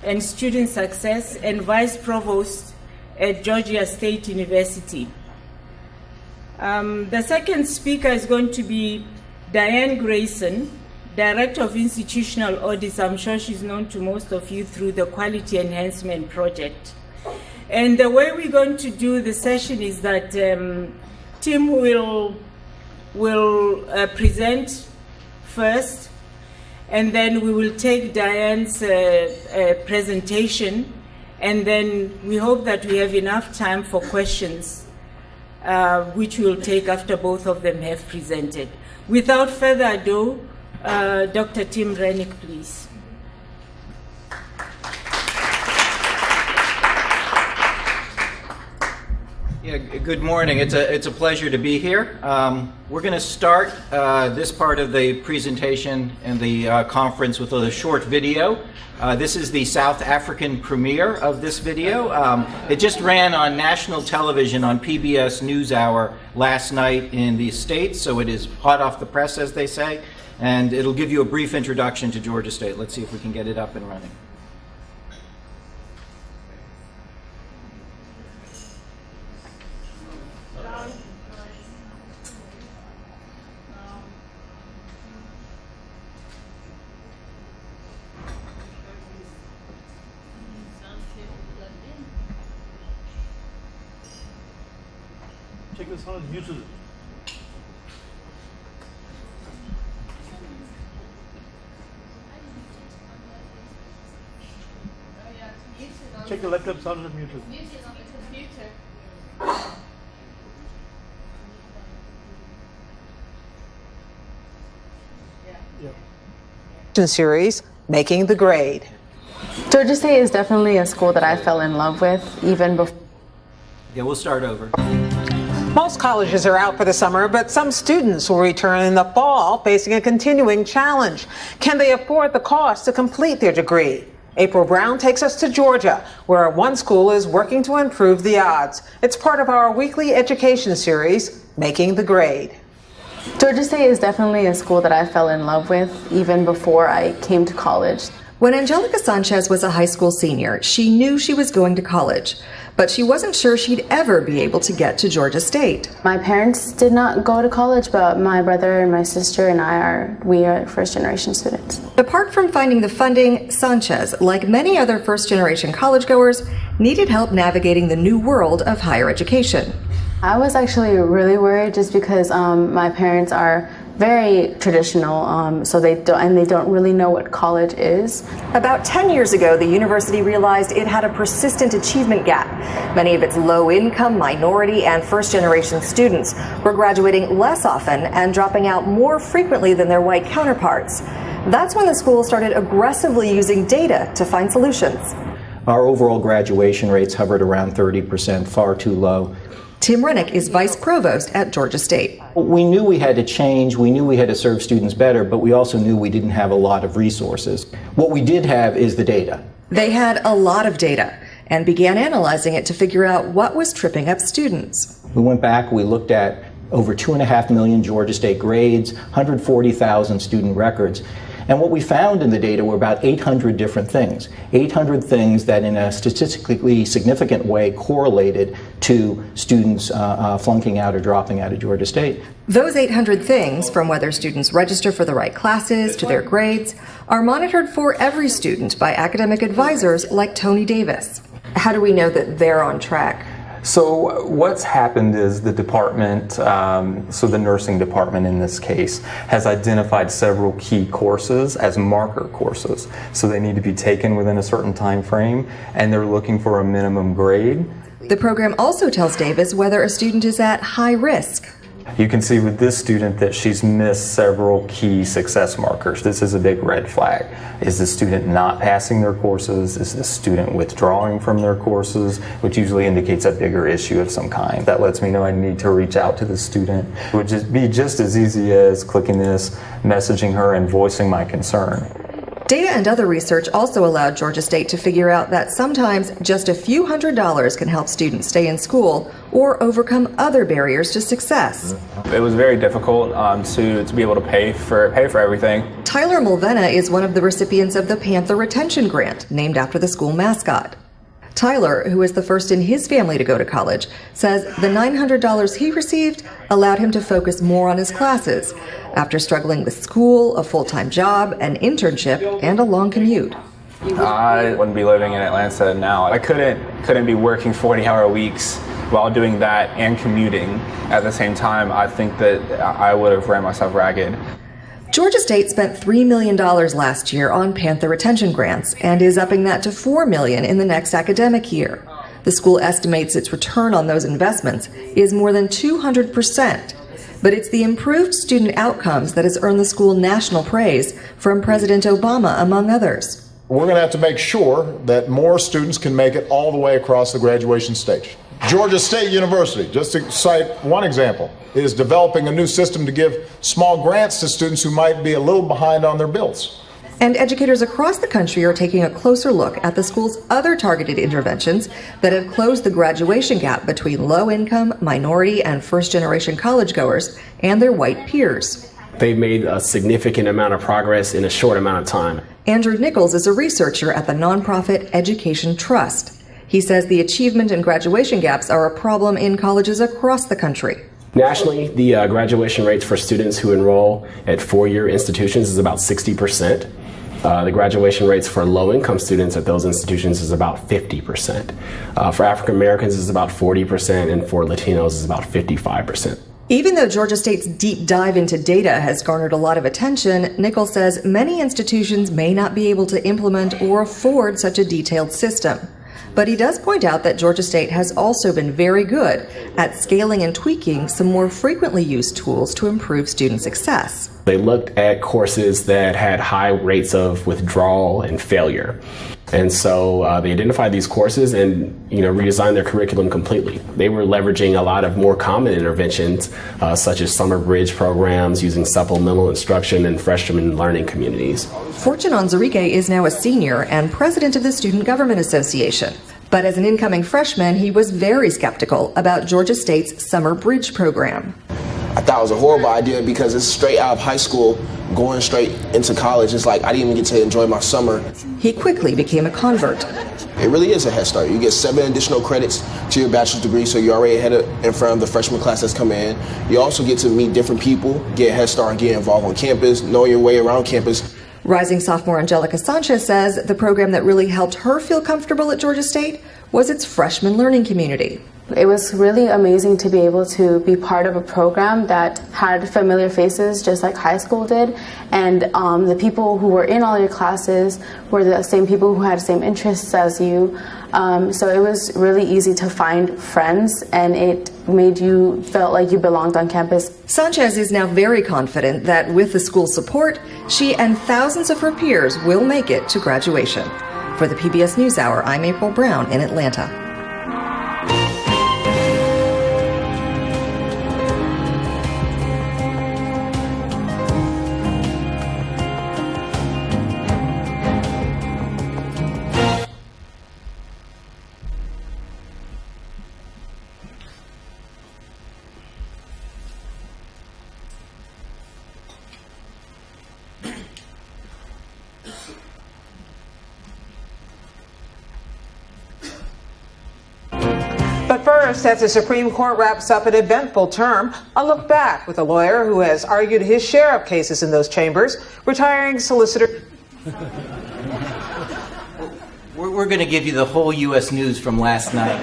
and Student Success and Vice Provost at Georgia State University. The second speaker is going to be Diane Grayson, Director of Institutional Audits. I'm sure she's known to most of you through the Quality Enhancement Project. And the way we're going to do the session is that Tim will present first, and then we will take Diane's presentation, and then we hope that we have enough time for questions, which we'll take after both of them have presented. Without further ado, Dr. Tim Renick, please. Yeah, good morning. It's a pleasure to be here. We're going to start this part of the presentation and the conference with a short video. This is the South African premiere of this video. It just ran on national television on PBS NewsHour last night in the States, so it is hot off the press, as they say, and it'll give you a brief introduction to Georgia State. Let's see if we can get it up and running. Check this one, muted. Check the laptop sound is muted. Series, Making the Grade. Georgia State is definitely a school that I fell in love with even before. Yeah, we'll start over. Most colleges are out for the summer, but some students will return in the fall facing a continuing challenge. Can they afford the cost to complete their degree? April Brown takes us to Georgia, where one school is working to improve the odds. It's part of our weekly education series, Making the Grade. Georgia State is definitely a school that I fell in love with even before I came to college. When Angelica Sanchez was a high school senior, she knew she was going to college, but she wasn't sure she'd ever be able to get to Georgia State. My parents did not go to college, but my brother and my sister and we are first-generation students. Apart from finding the funding, Sanchez, like many other first-generation college-goers, needed help navigating the new world of higher education. I was actually really worried just because my parents are very traditional, so they don't really know what college is. About 10 years ago, the university realized it had a persistent achievement gap. Many of its low-income, minority, and first-generation students were graduating less often and dropping out more frequently than their white counterparts. That's when the school started aggressively using data to find solutions. Our overall graduation rates hovered around 30%, far too low. Tim Renick is Vice Provost at Georgia State. We knew we had to change, we knew we had to serve students better, but we also knew we didn't have a lot of resources. What we did have is the data. They had a lot of data and began analyzing it to figure out what was tripping up students. We went back, we looked at over 2.5 million Georgia State grades, 140,000 student records. And what we found in the data were about 800 different things. 800 things that in a statistically significant way correlated to students flunking out or dropping out of Georgia State. Those 800 things, from whether students register for the right classes to their grades, are monitored for every student by academic advisors like Tony Davis. How do we know that they're on track? So what's happened is the department, so the nursing department in this case, has identified several key courses as marker courses. So they need to be taken within a certain time frame, and they're looking for a minimum grade. The program also tells Davis whether a student is at high risk. You can see with this student that she's missed several key success markers. This is a big red flag. Is the student not passing their courses? Is the student withdrawing from their courses? Which usually indicates a bigger issue of some kind. That lets me know I need to reach out to the student. It would be just as easy as clicking this, messaging her, and voicing my concern. Data and other research also allowed Georgia State to figure out that sometimes just a few $100s can help students stay in school or overcome other barriers to success. It was very difficult to be able to pay for everything. Tyler Mulvena is one of the recipients of the Panther Retention Grant, named after the school mascot. Tyler, who is the first in his family to go to college, says the $900 he received allowed him to focus more on his classes after struggling with school, a full-time job, an internship, and a long commute. I wouldn't be living in Atlanta now. I couldn't be working 40-hour weeks while doing that and commuting at the same time. I think that I would have ran myself ragged. Georgia State spent $3 million last year on Panther retention grants and is upping that to $4 million in the next academic year. The school estimates its return on those investments is more than 200%. But it's the improved student outcomes that has earned the school national praise from President Obama, among others. We're going to have to make sure that more students can make it all the way across the graduation stage. Georgia State University, just to cite one example, is developing a new system to give small grants to students who might be a little behind on their bills. And educators across the country are taking a closer look at the school's other targeted interventions that have closed the graduation gap between low-income, minority, and first-generation college-goers and their white peers. They've made a significant amount of progress in a short amount of time. Andrew Nichols is a researcher at the nonprofit Education Trust. He says the achievement and graduation gaps are a problem in colleges across the country. Nationally, the graduation rates for students who enroll at four-year institutions is about 60%. The graduation rates for low-income students at those institutions is about 50%. For African Americans, is about 40%, and for Latinos, is about 55%. Even though Georgia State's deep dive into data has garnered a lot of attention, Nichols says many institutions may not be able to implement or afford such a detailed system. But he does point out that Georgia State has also been very good at scaling and tweaking some more frequently used tools to improve student success. They looked at courses that had high rates of withdrawal and failure. And so they identified these courses and redesigned their curriculum completely. They were leveraging a lot of more common interventions, such as summer bridge programs, using supplemental instruction and freshman learning communities. Fortune Onzarike is now a senior and president of the Student Government Association. But as an incoming freshman, he was very skeptical about Georgia State's summer bridge program. I thought it was a horrible idea because it's straight out of high school, going straight into college. It's like I didn't even get to enjoy my summer. He quickly became a convert. It really is a head start. You get 7 additional credits to your bachelor's degree, so you're already ahead in front of the freshman class that's coming in. You also get to meet different people, get a head start, and get involved on campus, know your way around campus. Rising sophomore Angelica Sanchez says the program that really helped her feel comfortable at Georgia State was its freshman learning community. It was really amazing to be able to be part of a program that had familiar faces just like high school did, and the people who were in all your classes were the same people who had the same interests as you. So it was really easy to find friends, and it made you feel like you belonged on campus. Sanchez is now very confident that with the school's support, she and thousands of her peers will make it to graduation. For the PBS NewsHour, I'm April Brown in Atlanta. But first, as the Supreme Court wraps up an eventful term, a look back with a lawyer who has argued his share of cases in those chambers, retiring solicitor. We're going to give you the whole U.S. news from last night.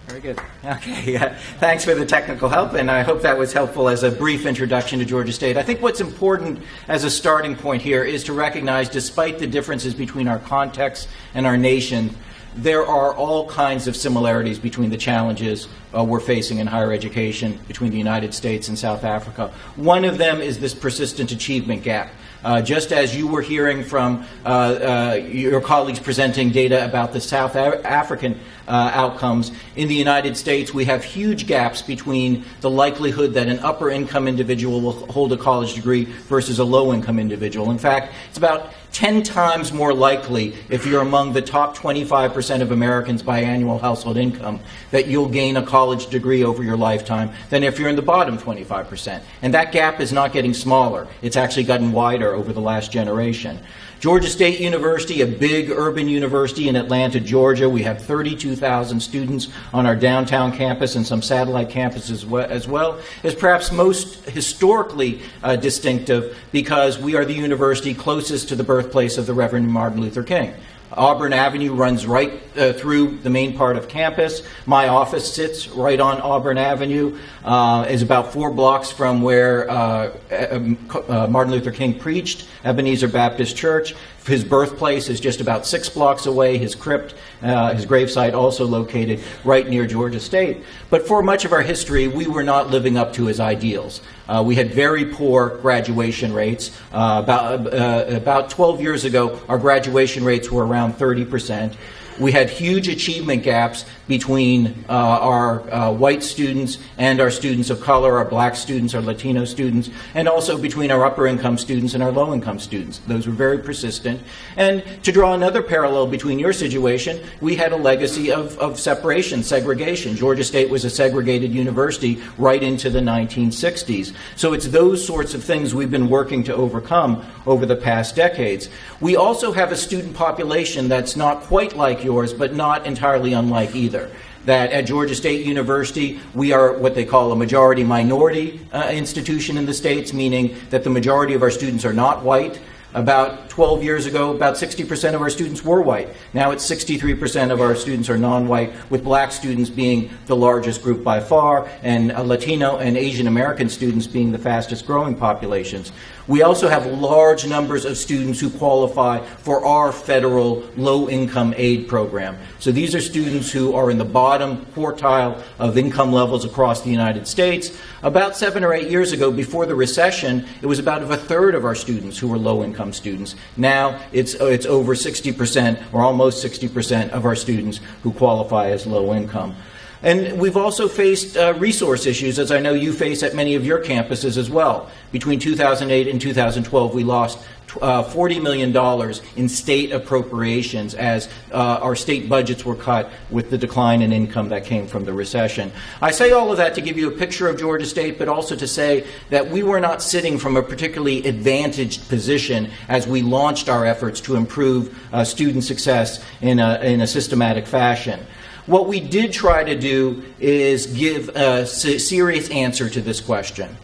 Very good. Okay, thanks for the technical help, and I hope that was helpful as a brief introduction to Georgia State. I think what's important as a starting point here is to recognize, despite the differences between our context and our nation, there are all kinds of similarities between the challenges we're facing in higher education between the United States and South Africa. One of them is this persistent achievement gap. Just as you were hearing from your colleagues presenting data about the South African outcomes, in the United States we have huge gaps between the likelihood that an upper income individual will hold a college degree versus a low income individual. In fact, it's about 10 times more likely, if you're among the top 25% of Americans by annual household income, that you'll gain a college degree over your lifetime than if you're in the bottom 25%. And that gap is not getting smaller. It's actually gotten wider over the last generation. Georgia State University, a big urban university in Atlanta, Georgia. We have 32,000 students on our downtown campus and some satellite campuses as well, is perhaps most historically distinctive because we are the university closest to the birthplace of the Reverend Martin Luther King. Auburn Avenue runs right through the main part of campus. My office sits right on Auburn Avenue, is about 4 blocks from where Martin Luther King preached, Ebenezer Baptist Church. His birthplace is just about 6 blocks away. His crypt, his gravesite also located right near Georgia State. But for much of our history, we were not living up to his ideals. We had very poor graduation rates. About 12 years ago, our graduation rates were around 30%. We had huge achievement gaps between our white students and our students of color, our black students, our Latino students, and also between our upper income students and our low income students. Those were very persistent. And to draw another parallel between your situation, we had a legacy of separation, segregation. Georgia State was a segregated university right into the 1960s. So it's those sorts of things we've been working to overcome over the past decades. We also have a student population that's not quite like yours, but not entirely unlike either. That at Georgia State University, we are what they call a majority-minority institution in the States, meaning that the majority of our students are not white. About 12 years ago, about 60% of our students were white. Now it's 63% of our students are non-white, with black students being the largest group by far, and Latino and Asian American students being the fastest growing populations. We also have large numbers of students who qualify for our federal low-income aid program. So these are students who are in the bottom quartile of income levels across the United States. About 7 or 8 years ago, before the recession, it was about a third of our students who were low-income students. Now it's over 60% or almost 60% of our students who qualify as low-income. And we've also faced resource issues, as I know you face at many of your campuses as well. Between 2008 and 2012, we lost $40 million in state appropriations as our state budgets were cut with the decline in income that came from the recession. I say all of that to give you a picture of Georgia State, but also to say that we were not sitting from a particularly advantaged position as we launched our efforts to improve student success in a systematic fashion. What we did try to do is give a serious answer to this question.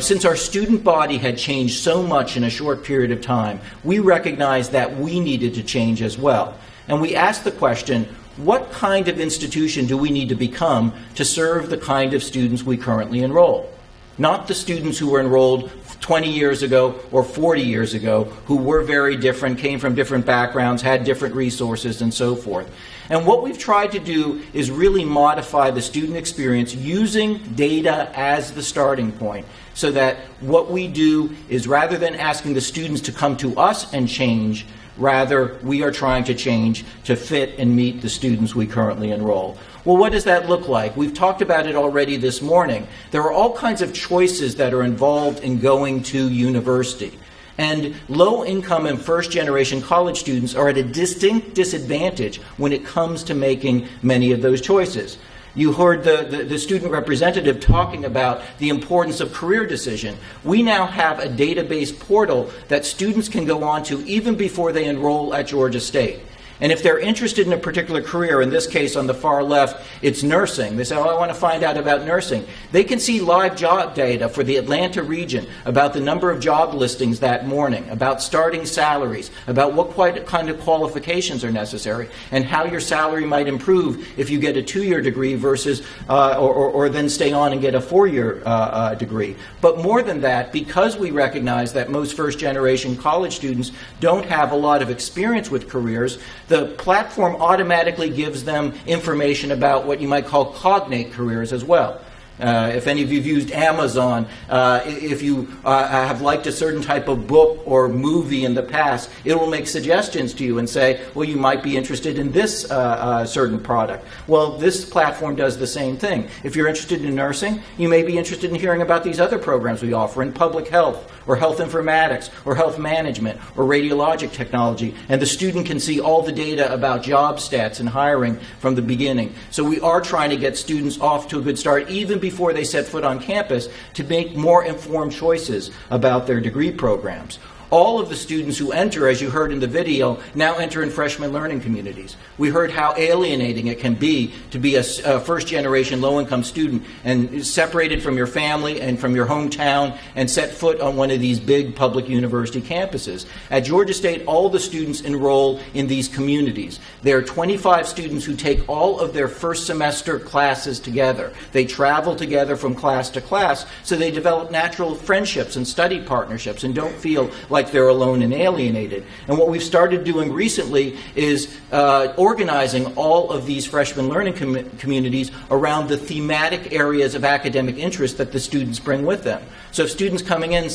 Since our student body had changed so much in a short period of time, we recognized that we needed to change as well. And we asked the question, what kind of institution do we need to become to serve the kind of students we currently enroll? Not the students who were enrolled 20 years ago or 40 years ago, who were very different, came from different backgrounds, had different resources, and so forth. And what we've tried to do is really modify the student experience using data as the starting point, so that what we do is, rather than asking the students to come to us and change, rather we are trying to change to fit and meet the students we currently enroll. Well, what does that look like? We've talked about it already this morning. There are all kinds of choices that are involved in going to university. And low-income and first-generation college students are at a distinct disadvantage when it comes to making many of those choices. You heard the student representative talking about the importance of career decision. We now have a database portal that students can go on to even before they enroll at Georgia State. And if they're interested in a particular career, in this case on the far left, it's nursing. They say, oh, I want to find out about nursing. They can see live job data for the Atlanta region about the number of job listings that morning, about starting salaries, about what kind of qualifications are necessary, and how your salary might improve if you get a 2-year degree versus, or then stay on and get a 4-year degree. But more than that, because we recognize that most first-generation college students don't have a lot of experience with careers, the platform automatically gives them information about what you might call cognate careers as well. If any of you have used Amazon, if you have liked a certain type of book or movie in the past, it will make suggestions to you and say, well, you might be interested in this certain product. Well, this platform does the same thing. If you're interested in nursing, you may be interested in hearing about these other programs we offer in public health, or health informatics, or health management, or radiologic technology, and the student can see all the data about job stats and hiring from the beginning. So we are trying to get students off to a good start, even before they set foot on campus, to make more informed choices about their degree programs. All of the students who enter, as you heard in the video, now enter in freshman learning communities. We heard how alienating it can be to be a first-generation low-income student and separated from your family and from your hometown and set foot on one of these big public university campuses. At Georgia State, all the students enroll in these communities. There are 25 students who take all of their first semester classes together. They travel together from class to class, so they develop natural friendships and study partnerships and don't feel like they're alone and alienated. And what we've started doing recently is organizing all of these freshman learning communities around the thematic areas of academic interest that the students bring with them. So if students come in and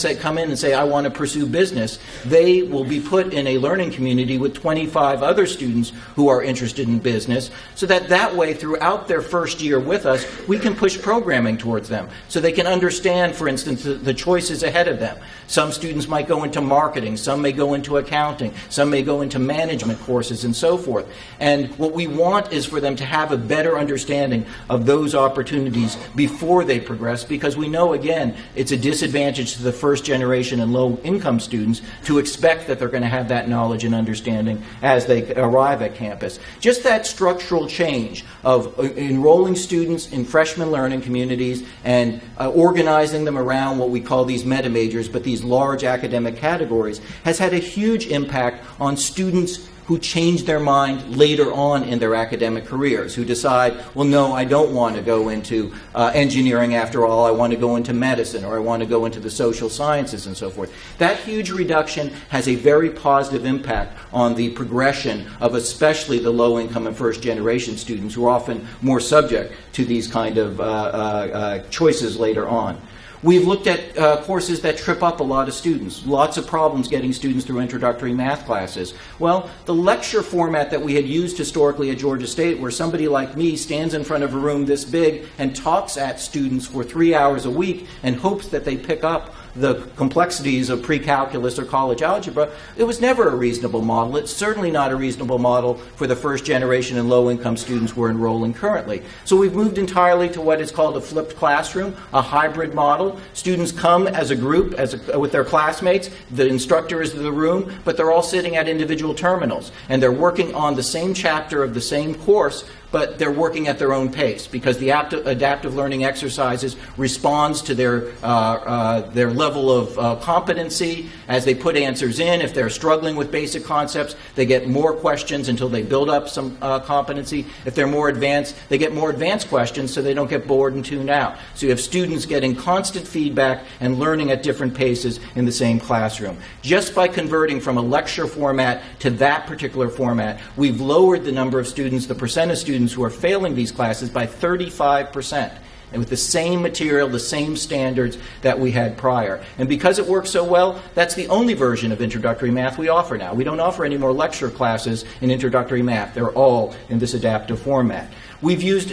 say, I want to pursue business, they will be put in a learning community with 25 other students who are interested in business, so that way, throughout their first year with us, we can push programming towards them, so they can understand, for instance, the choices ahead of them. Some students might go into marketing, some may go into accounting, some may go into management courses, and so forth. And what we want is for them to have a better understanding of those opportunities before they progress, because we know, again, it's a disadvantage to the first generation and low income students to expect that they're going to have that knowledge and understanding as they arrive at campus. Just that structural change of enrolling students in freshman learning communities and organizing them around what we call these meta majors, but these large academic categories, has had a huge impact on students who change their mind later on in their academic careers, who decide, well, no, I don't want to go into engineering after all, I want to go into medicine, or I want to go into the social sciences and so forth. That huge reduction has a very positive impact on the progression of especially the low-income and first-generation students, who are often more subject to these kind of choices later on. We've looked at courses that trip up a lot of students. Lots of problems getting students through introductory math classes. Well, the lecture format that we had used historically at Georgia State, where somebody like me stands in front of a room this big and talks at students for 3 hours a week and hopes that they pick up the complexities of pre-calculus or college algebra, it was never a reasonable model. It's certainly not a reasonable model for the first generation and low-income students we're enrolling currently. So we've moved entirely to what is called a flipped classroom, a hybrid model. Students come as a group with their classmates. The instructor is in the room, but they're all sitting at individual terminals, and they're working on the same chapter of the same course, but they're working at their own pace, because the adaptive learning exercises responds to their level of competency as they put answers in. If they're struggling with basic concepts, they get more questions until they build up some competency. If they're more advanced, they get more advanced questions so they don't get bored and tune out. So you have students getting constant feedback and learning at different paces in the same classroom. Just by converting from a lecture format to that particular format, we've lowered the number of students, the percent of students who are failing these classes, by 35%. And with the same material, the same standards that we had prior. And because it works so well, that's the only version of introductory math we offer now. We don't offer any more lecture classes in introductory math. They're all in this adaptive format. We've used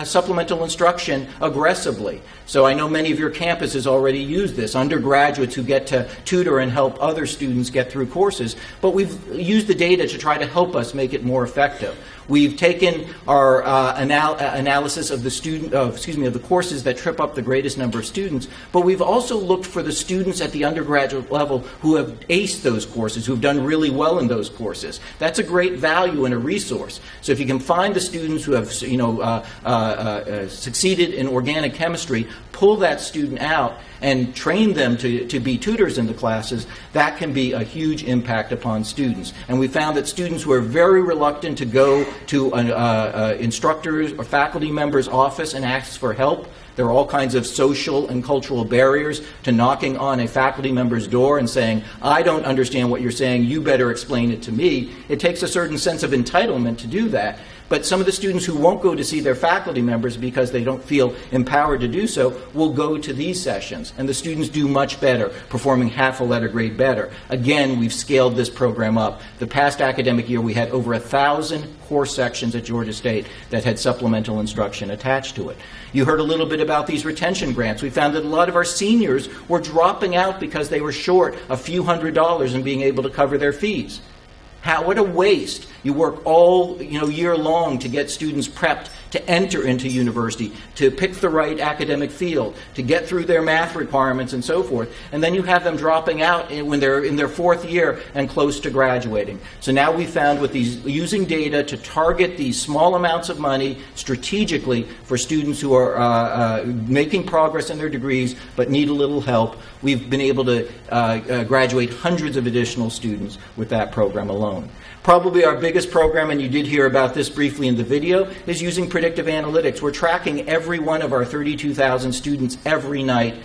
supplemental instruction aggressively. So I know many of your campuses already use this, undergraduates who get to tutor and help other students get through courses. But we've used the data to try to help us make it more effective. We've taken our analysis of the courses that trip up the greatest number of students, but we've also looked for the students at the undergraduate level who have aced those courses, who've done really well in those courses. That's a great value and a resource. So if you can find the students who have have succeeded in organic chemistry, pull that student out and train them to be tutors in the classes, that can be a huge impact upon students. And we found that students who are very reluctant to go to an instructor's or faculty member's office and ask for help. There are all kinds of social and cultural barriers to knocking on a faculty member's door and saying, I don't understand what you're saying, you better explain it to me. It takes a certain sense of entitlement to do that. But some of the students who won't go to see their faculty members because they don't feel empowered to do so will go to these sessions. And the students do much better, performing half a letter grade better. Again, we've scaled this program up. The past academic year, we had over 1,000 course sections at Georgia State that had supplemental instruction attached to it. You heard a little bit about these retention grants. We found that a lot of our seniors were dropping out because they were short a few $100s in being able to cover their fees. What a waste. You work all year long to get students prepped to enter into university, to pick the right academic field, to get through their math requirements and so forth. And then you have them dropping out when they're in their 4th year and close to graduating. So now we found with these, using data to target these small amounts of money strategically for students who are making progress in their degrees but need a little help, we've been able to graduate hundreds of additional students with that program alone. Probably our biggest program, and you did hear about this briefly in the video, is using predictive analytics. We're tracking every one of our 32,000 students every night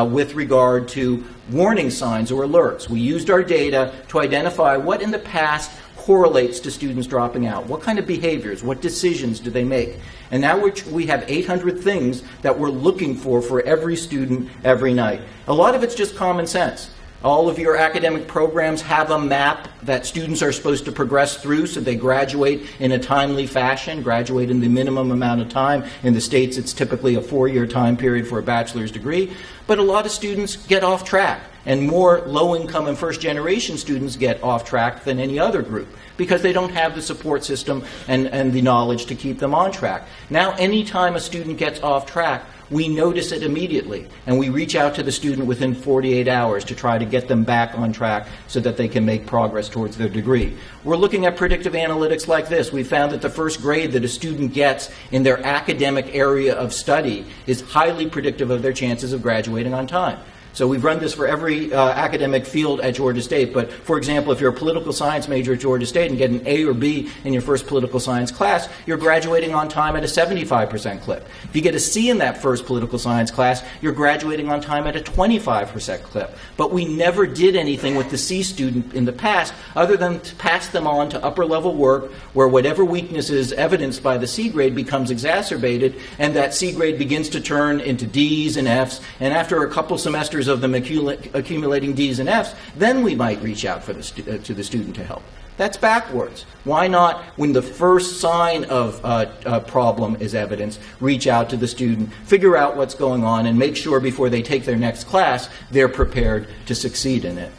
with regard to warning signs or alerts. We used our data to identify what in the past correlates to students dropping out. What kind of behaviors, what decisions do they make? And now we have 800 things that we're looking for every student every night. A lot of it's just common sense. All of your academic programs have a map that students are supposed to progress through so they graduate in a timely fashion, graduate in the minimum amount of time. In the States, it's typically a 4-year time period for a bachelor's degree. But a lot of students get off track, and more low-income and first-generation students get off track than any other group because they don't have the support system and the knowledge to keep them on track. Now, anytime a student gets off track, we notice it immediately, and we reach out to the student within 48 hours to try to get them back on track so that they can make progress towards their degree. We're looking at predictive analytics like this. We found that the first grade that a student gets in their academic area of study is highly predictive of their chances of graduating on time. So we've run this for every academic field at Georgia State. But, for example, if you're a political science major at Georgia State and get an A or B in your first political science class, you're graduating on time at a 75% clip. If you get a C in that first political science class, you're graduating on time at a 25% clip. But we never did anything with the C student in the past other than to pass them on to upper-level work where whatever weakness is evidenced by the C grade becomes exacerbated, and that C grade begins to turn into Ds and Fs, and after a couple semesters of them accumulating Ds and Fs, then we might reach out for to the student to help. That's backwards. Why not, when the first sign of a problem is evidenced, reach out to the student, figure out what's going on, and make sure before they take their next class, they're prepared to succeed in it.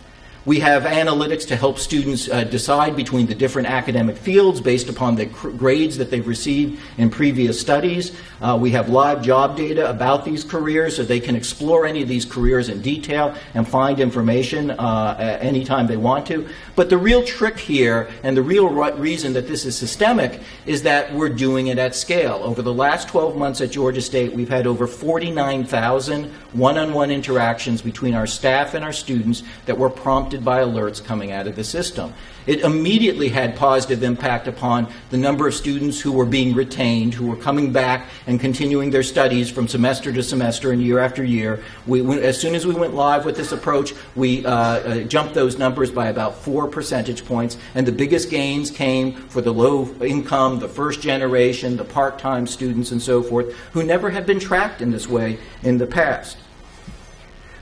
We have analytics to help students decide between the different academic fields based upon the grades that they've received in previous studies. We have live job data about these careers so they can explore any of these careers in detail and find information anytime they want to. But the real trick here, and the real reason that this is systemic, is that we're doing it at scale. Over the last 12 months at Georgia State, we've had over 49,000 one-on-one interactions between our staff and our students that were prompted by alerts coming out of the system. It immediately had positive impact upon the number of students who were being retained, who were coming back and continuing their studies from semester to semester and year after year. As soon as we went live with this approach, we jumped those numbers by about 4 percentage points, and the biggest gains came for the low income, the first generation, the part-time students and so forth, who never had been tracked in this way in the past.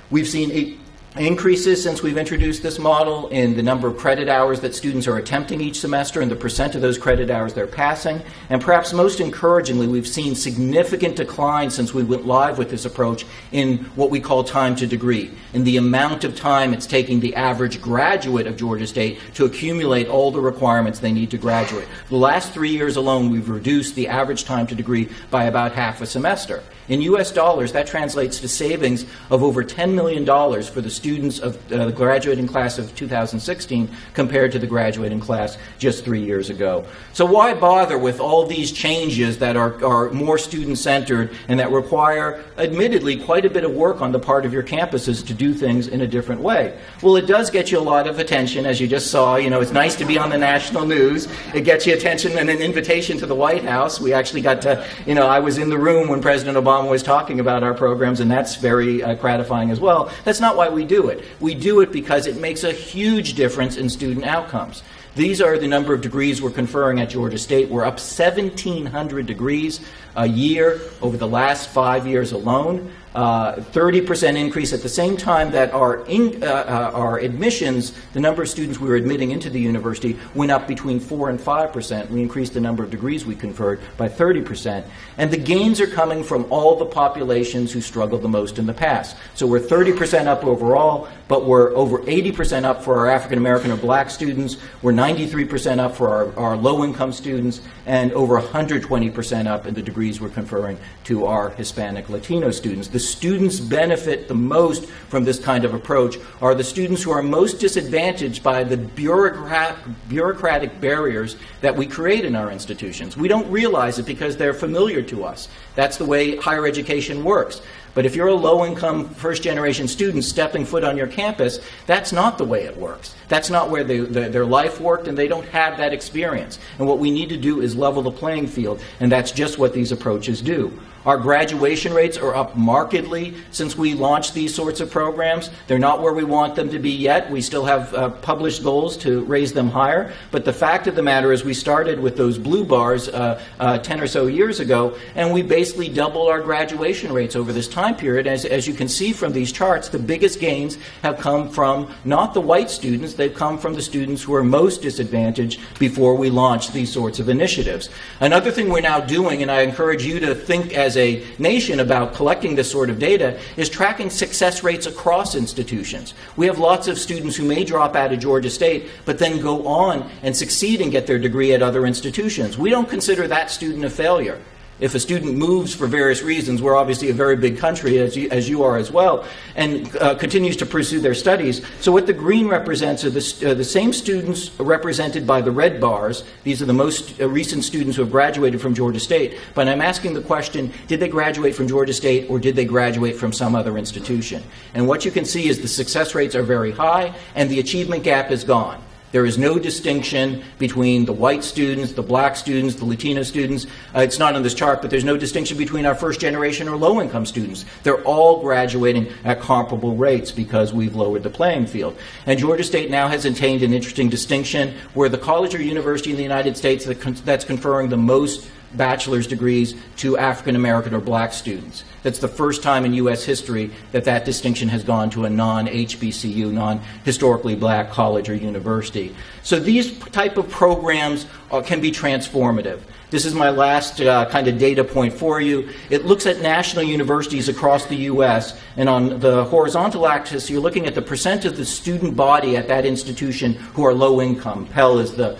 We've seen increases since we've introduced this model in the number of credit hours that students are attempting each semester and the percent of those credit hours they're passing. And perhaps most encouragingly, we've seen significant decline since we went live with this approach in what we call time to degree, in the amount of time it's taking the average graduate of Georgia State to accumulate all the requirements they need to graduate. The last 3 years alone, we've reduced the average time to degree by about half a semester. In US dollars, that translates to savings of over $10 million for the students of the graduating class of 2016 compared to the graduating class just 3 years ago. So why bother with all these changes that are more student-centered and that require, admittedly, quite a bit of work on the part of your campuses to do things in a different way? Well, it does get you a lot of attention, as you just saw. You know, it's nice to be on the national news. It gets you attention and an invitation to the White House. We actually got to, you know, I was in the room when President Obama was talking about our programs, and that's very gratifying as well. That's not why we do it. We do it because it makes a huge difference in student outcomes. These are the number of degrees we're conferring at Georgia State. We're up 1,700 degrees a year over the last 5 years alone. 30% increase at the same time that our admissions, the number of students we were admitting into the university, went up between 4 and 5%. We increased the number of degrees we conferred by 30%. And the gains are coming from all the populations who struggled the most in the past. So we're 30% up overall, but we're over 80% up for our African American or black students. We're 93% up for our low-income students, and over 120% up in the degrees we're conferring to our Hispanic Latino students. The students benefit the most from this kind of approach are the students who are most disadvantaged by the bureaucratic barriers that we create in our institutions. We don't realize it because they're familiar to us. That's the way higher education works. But if you're a low-income, first-generation student stepping foot on your campus, that's not the way it works. That's not where their life worked, and they don't have that experience. And what we need to do is level the playing field, and that's just what these approaches do. Our graduation rates are up markedly since we launched these sorts of programs. They're not where we want them to be yet. We still have published goals to raise them higher. But the fact of the matter is we started with those blue bars 10 or so years ago, and we basically doubled our graduation rates over this time period. As you can see from these charts, the biggest gains have come from not the white students. They've come from the students who are most disadvantaged before we launched these sorts of initiatives. Another thing we're now doing, and I encourage you to think as a nation about collecting this sort of data, is tracking success rates across institutions. We have lots of students who may drop out of Georgia State, but then go on and succeed and get their degree at other institutions. We don't consider that student a failure. If a student moves for various reasons, we're obviously a very big country, as you are as well, and continues to pursue their studies. So what the green represents are the same students represented by the red bars. These are the most recent students who have graduated from Georgia State. But I'm asking the question, did they graduate from Georgia State or did they graduate from some other institution? And what you can see is the success rates are very high and the achievement gap is gone. There is no distinction between the white students, the black students, the Latino students. It's not on this chart, but there's no distinction between our first generation or low-income students. They're all graduating at comparable rates because we've lowered the playing field. And Georgia State now has attained an interesting distinction where the college or university in the United States that's conferring the most bachelor's degrees to African American or black students. That's the first time in U.S. history that that distinction has gone to a non-HBCU, non-historically black college or university. So these type of programs can be transformative. This is my last kind of data point for you. It looks at national universities across the U.S., and on the horizontal axis, you're looking at the percent of the student body at that institution who are low income. Pell is the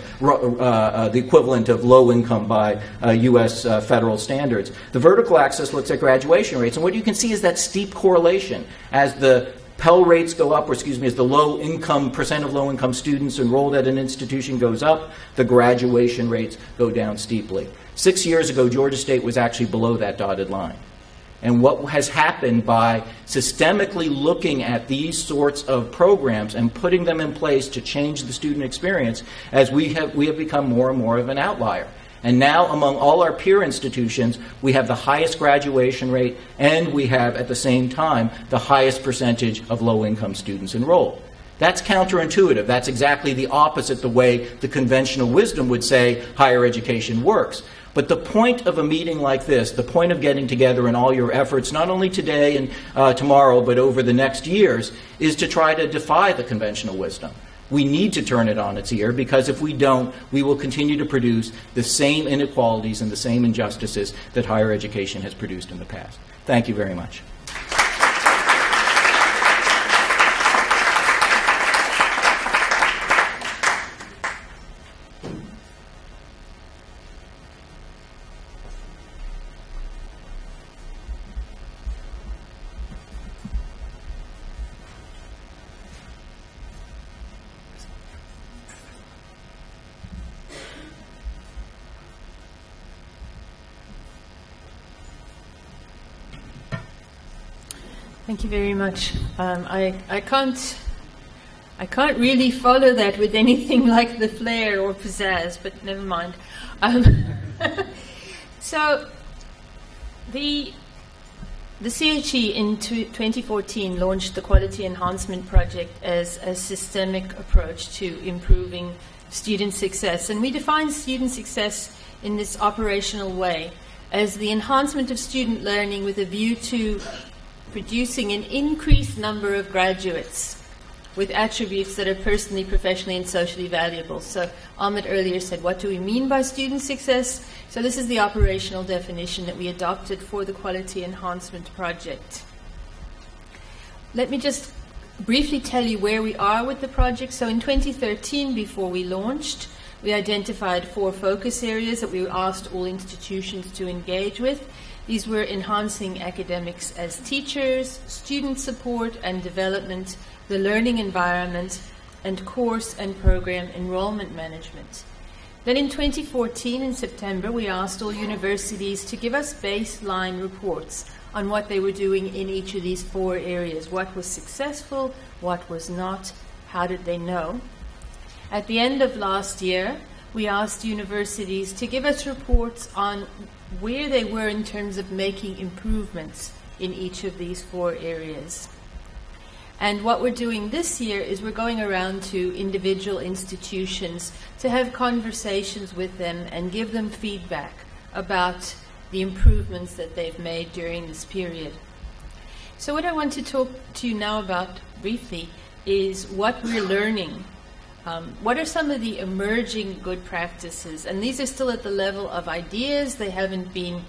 equivalent of low income by U.S. Federal standards. The vertical axis looks at graduation rates, and what you can see is that steep correlation as the Pell rates go up, or excuse me, as the percent of low-income students enrolled at an institution goes up, the graduation rates go down steeply. 6 years ago, Georgia State was actually below that dotted line. And what has happened by systemically looking at these sorts of programs and putting them in place to change the student experience, as we have become more and more of an outlier. And now, among all our peer institutions, we have the highest graduation rate, and we have, at the same time, the highest percentage of low-income students enrolled. That's counterintuitive. That's exactly the opposite the way the conventional wisdom would say higher education works. But the point of a meeting like this, the point of getting together in all your efforts, not only today and tomorrow, but over the next years, is to try to defy the conventional wisdom. We need to turn it on its ear, because if we don't, we will continue to produce the same inequalities and the same injustices that higher education has produced in the past. Thank you very much. Thank you very much. I can't really follow that with anything like the flair or pizzazz, but never mind. So the CHE in 2014 launched the Quality Enhancement Project as a systemic approach to improving student success. And we define student success in this operational way as the enhancement of student learning with a view to producing an increased number of graduates with attributes that are personally, professionally, and socially valuable. So Ahmed earlier said, what do we mean by student success? So this is the operational definition that we adopted for the Quality Enhancement Project. Let me just briefly tell you where we are with the project. So in 2013, before we launched, we identified 4 focus areas that we asked all institutions to engage with. These were enhancing academics as teachers, student support and development, the learning environment, and course and program enrollment management. Then in 2014, in September, we asked all universities to give us baseline reports on what they were doing in each of these 4 areas. What was successful, what was not, how did they know? At the end of last year, we asked universities to give us reports on where they were in terms of making improvements in each of these 4 areas. And what we're doing this year is we're going around to individual institutions to have conversations with them and give them feedback about the improvements that they've made during this period. So what I want to talk to you now about briefly is what we're learning. What are some of the emerging good practices? And these are still at the level of ideas. They haven't been,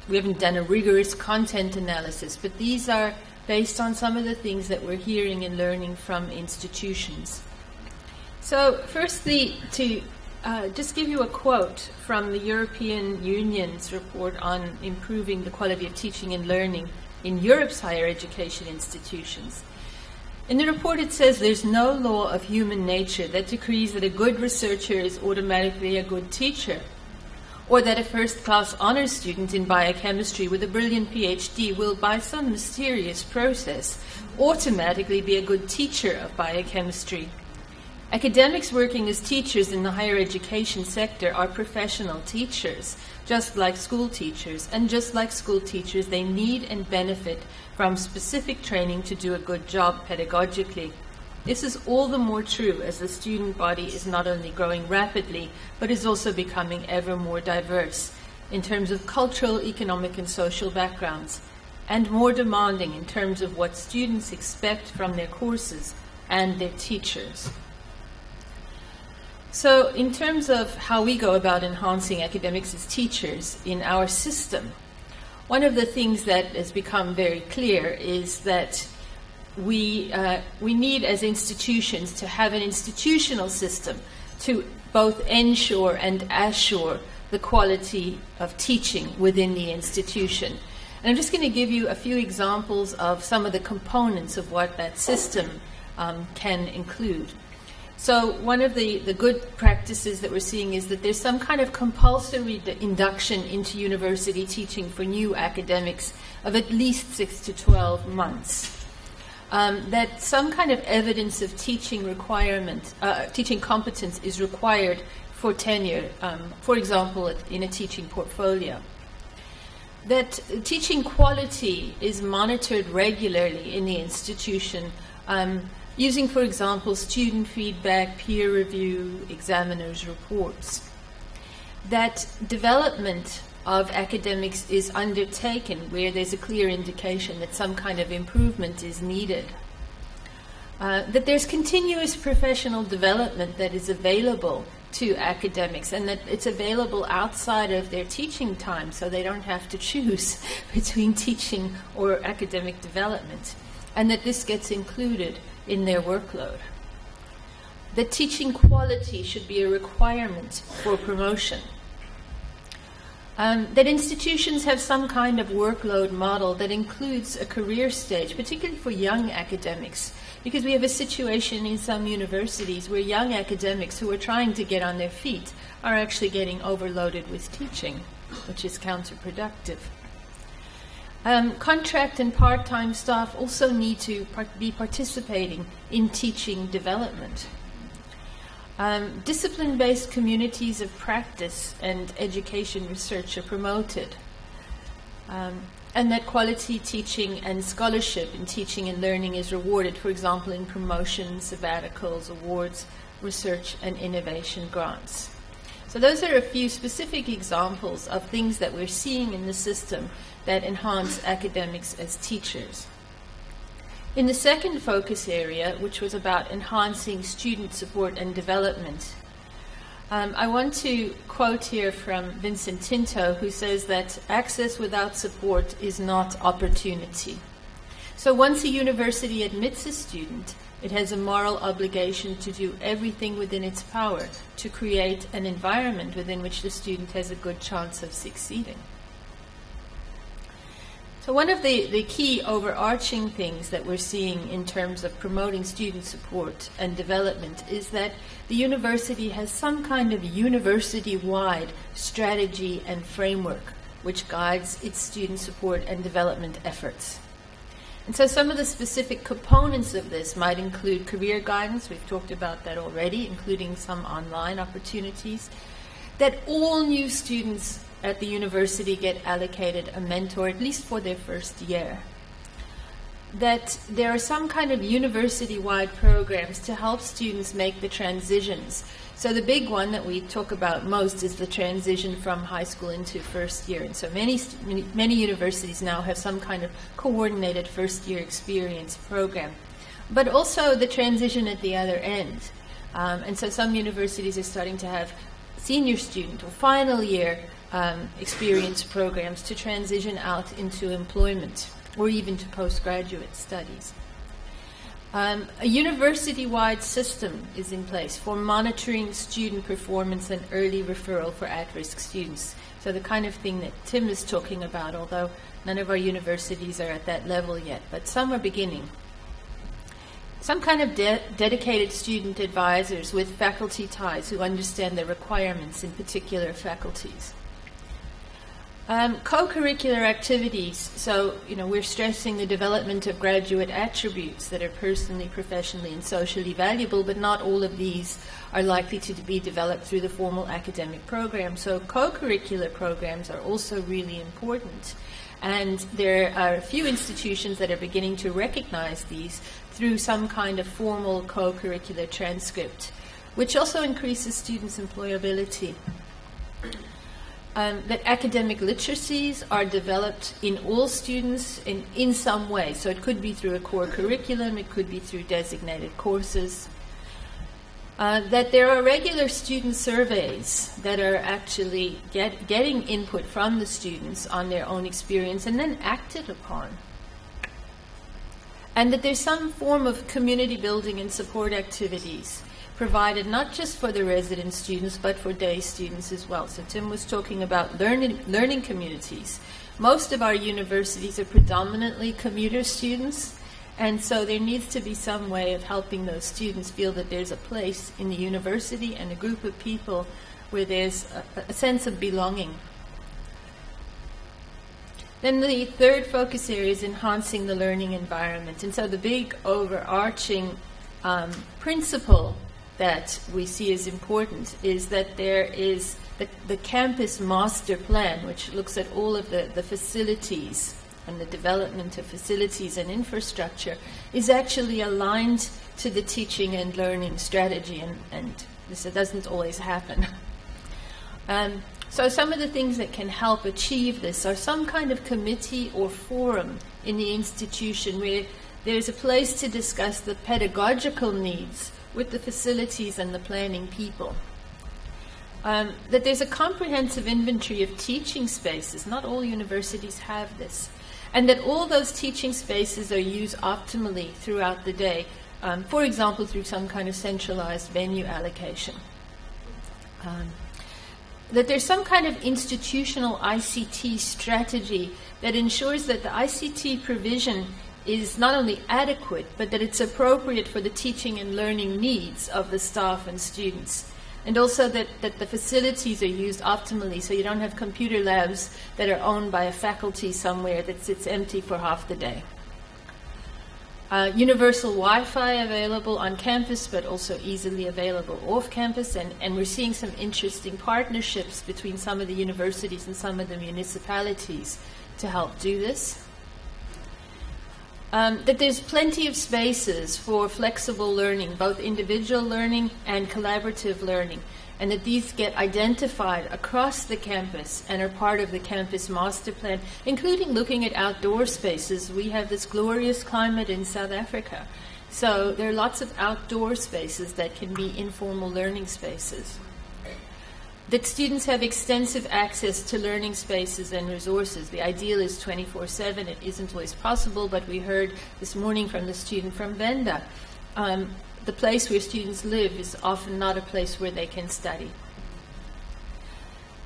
we haven't done a rigorous content analysis, but these are based on some of the things that we're hearing and learning from institutions. So firstly, to just give you a quote from the European Union's report on improving the quality of teaching and learning in Europe's higher education institutions. In the report it says there's no law of human nature that decrees that a good researcher is automatically a good teacher, or that a first-class honors student in biochemistry with a brilliant PhD will, by some mysterious process, automatically be a good teacher of biochemistry. Academics working as teachers in the higher education sector are professional teachers, just like school teachers, and just like school teachers, they need and benefit from specific training to do a good job pedagogically. This is all the more true as the student body is not only growing rapidly, but is also becoming ever more diverse in terms of cultural, economic, and social backgrounds, and more demanding in terms of what students expect from their courses and their teachers. So in terms of how we go about enhancing academics as teachers in our system, one of the things that has become very clear is that we need as institutions to have an institutional system to both ensure and assure the quality of teaching within the institution. And I'm just going to give you a few examples of some of the components of what that system can include. So one of the good practices that we're seeing is that there's some kind of compulsory induction into university teaching for new academics of at least 6 to 12 months. That some kind of evidence of teaching requirement, teaching competence is required for tenure, for example, in a teaching portfolio. That teaching quality is monitored regularly in the institution, using, for example, student feedback, peer review, examiners' reports. That development of academics is undertaken where there's a clear indication that some kind of improvement is needed. That there's continuous professional development that is available to academics, and that it's available outside of their teaching time, so they don't have to choose between teaching or academic development, and that this gets included in their workload. That teaching quality should be a requirement for promotion. That institutions have some kind of workload model that includes a career stage, particularly for young academics, because we have a situation in some universities where young academics who are trying to get on their feet are actually getting overloaded with teaching, which is counterproductive. Contract and part-time staff also need to be participating in teaching development. Discipline-based communities of practice and education research are promoted. And that quality teaching and scholarship in teaching and learning is rewarded, for example, in promotions, sabbaticals, awards, research and innovation grants. So those are a few specific examples of things that we're seeing in the system that enhance academics as teachers. In the second focus area, which was about enhancing student support and development, I want to quote here from Vincent Tinto, who says that access without support is not opportunity. So once a university admits a student, it has a moral obligation to do everything within its power to create an environment within which the student has a good chance of succeeding. So one of the key overarching things that we're seeing in terms of promoting student support and development is that the university has some kind of university-wide strategy and framework which guides its student support and development efforts. And so some of the specific components of this might include career guidance, we've talked about that already, including some online opportunities, that all new students at the university get allocated a mentor, at least for their first year. That there are some kind of university-wide programs to help students make the transitions. So the big one that we talk about most is the transition from high school into first year. And so many universities now have some kind of coordinated first year experience program. But also the transition at the other end. And so some universities are starting to have senior student or final year experience programs to transition out into employment or even to postgraduate studies. A university-wide system is in place for monitoring student performance and early referral for at-risk students. So the kind of thing that Tim is talking about, although none of our universities are at that level yet, but some are beginning. Some kind of dedicated student advisors with faculty ties who understand the requirements in particular faculties. Co-curricular activities, so we're stressing the development of graduate attributes that are personally, professionally, and socially valuable, but not all of these are likely to be developed through the formal academic program. So co-curricular programs are also really important. And there are a few institutions that are beginning to recognize these through some kind of formal co-curricular transcript, which also increases students' employability. That academic literacies are developed in all students in some way. So it could be through a core curriculum, it could be through designated courses. That there are regular student surveys that are actually getting input from the students on their own experience and then acted upon. And that there's some form of community building and support activities provided not just for the resident students, but for day students as well. So Tim was talking about learning communities. Most of our universities are predominantly commuter students, and so there needs to be some way of helping those students feel that there's a place in the university and a group of people where there's a sense of belonging. Then the third focus area is enhancing the learning environment. And so the big overarching principle that we see as important is that there is the campus master plan, which looks at all of the facilities and the development of facilities and infrastructure, is actually aligned to the teaching and learning strategy, and this doesn't always happen. So some of the things that can help achieve this are some kind of committee or forum in the institution where there's a place to discuss the pedagogical needs with the facilities and the planning people. That there's a comprehensive inventory of teaching spaces. Not all universities have this. And that all those teaching spaces are used optimally throughout the day, for example, through some kind of centralized venue allocation. That there's some kind of institutional ICT strategy that ensures that the ICT provision is not only adequate, but that it's appropriate for the teaching and learning needs of the staff and students. And also that the facilities are used optimally, so you don't have computer labs that are owned by a faculty somewhere that sits empty for half the day. Universal Wi-Fi available on campus, but also easily available off campus, and we're seeing some interesting partnerships between some of the universities and some of the municipalities to help do this. That there's plenty of spaces for flexible learning, both individual learning and collaborative learning, and that these get identified across the campus and are part of the campus master plan, including looking at outdoor spaces. We have this glorious climate in South Africa, so there are lots of outdoor spaces that can be informal learning spaces. That students have extensive access to learning spaces and resources. The ideal is 24/7. It isn't always possible, but we heard this morning from the student from Venda, the place where students live is often not a place where they can study.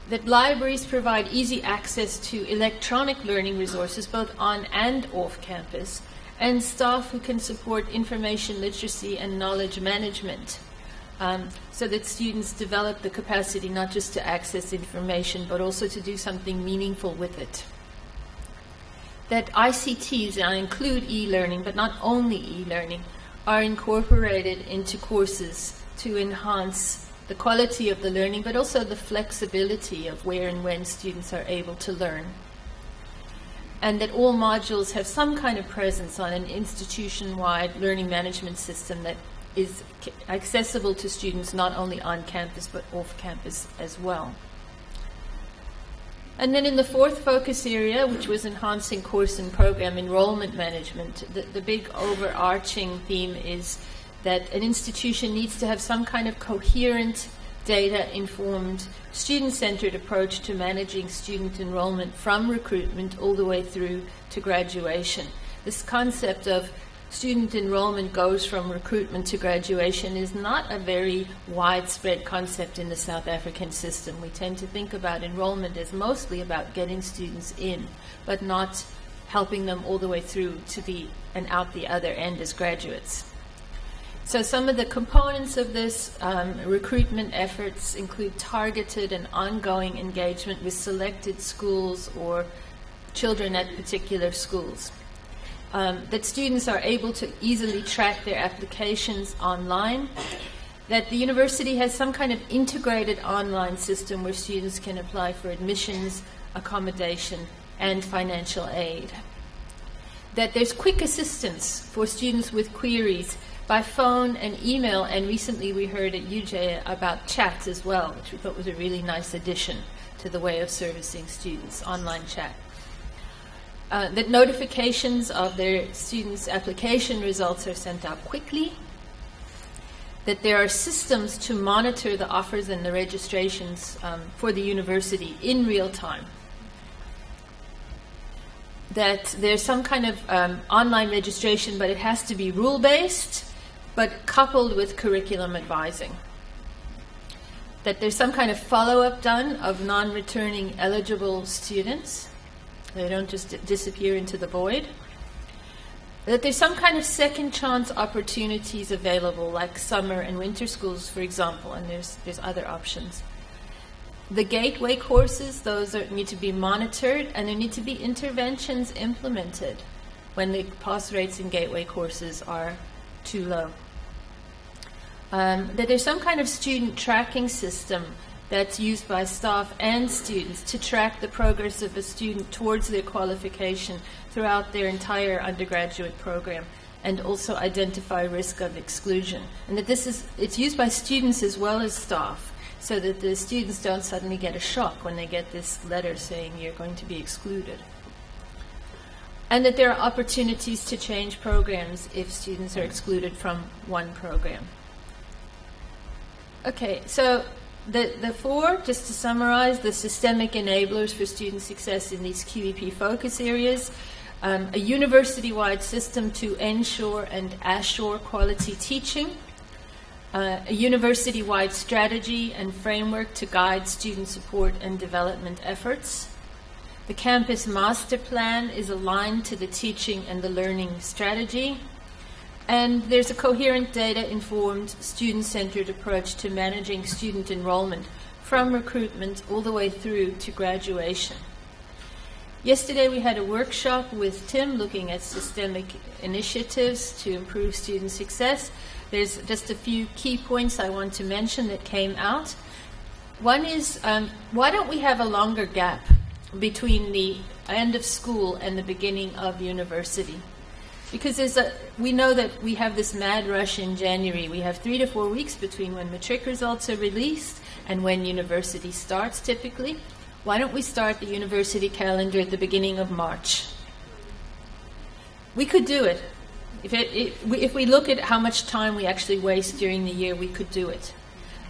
That libraries provide easy access to electronic learning resources, both on and off campus, and staff who can support information literacy and knowledge management, so that students develop the capacity not just to access information, but also to do something meaningful with it. That ICTs, and I include e-learning, but not only e-learning, are incorporated into courses to enhance the quality of the learning, but also the flexibility of where and when students are able to learn. And that all modules have some kind of presence on an institution-wide learning management system that is accessible to students not only on campus but off campus as well. And then in the fourth focus area, which was enhancing course and program enrollment management, the big overarching theme is that an institution needs to have some kind of coherent, data-informed, student-centered approach to managing student enrollment from recruitment all the way through to graduation. This concept of student enrollment goes from recruitment to graduation is not a very widespread concept in the South African system. We tend to think about enrollment as mostly about getting students in, but not helping them all the way through to and out the other end as graduates. So some of the components of this recruitment efforts include targeted and ongoing engagement with selected schools or children at particular schools. That students are able to easily track their applications online, that the university has some kind of integrated online system where students can apply for admissions, accommodation, and financial aid, that there's quick assistance for students with queries by phone and email, and recently we heard at UJ about chat as well, which we thought was a really nice addition to the way of servicing students, online chat. That notifications of their students' application results are sent out quickly, that there are systems to monitor the offers and the registrations for the university in real time, that there's some kind of online registration, but it has to be rule-based, but coupled with curriculum advising, that there's some kind of follow-up done of non-returning eligible students. They don't just disappear into the void. That there's some kind of second chance opportunities available, like summer and winter schools, for example, and there's other options. The gateway courses, those need to be monitored, and there need to be interventions implemented when the pass rates in gateway courses are too low. That there's some kind of student tracking system that's used by staff and students to track the progress of a student towards their qualification throughout their entire undergraduate program, and also identify risk of exclusion. And that it's used by students as well as staff, so that the students don't suddenly get a shock when they get this letter saying you're going to be excluded. And that there are opportunities to change programs if students are excluded from one program. Okay, so the four, just to summarize, the systemic enablers for student success in these QEP focus areas, a university-wide system to ensure and assure quality teaching, a university-wide strategy and framework to guide student support and development efforts. The campus master plan is aligned to the teaching and the learning strategy. And there's a coherent data-informed, student-centered approach to managing student enrollment from recruitment all the way through to graduation. Yesterday we had a workshop with Tim looking at systemic initiatives to improve student success. There's just a few key points I want to mention that came out. One is, why don't we have a longer gap between the end of school and the beginning of university? Because we know that we have this mad rush in January. We have 3 to 4 weeks between when matric results are released and when university starts typically. Why don't we start the university calendar at the beginning of March? We could do it. If we look at how much time we actually waste during the year, we could do it.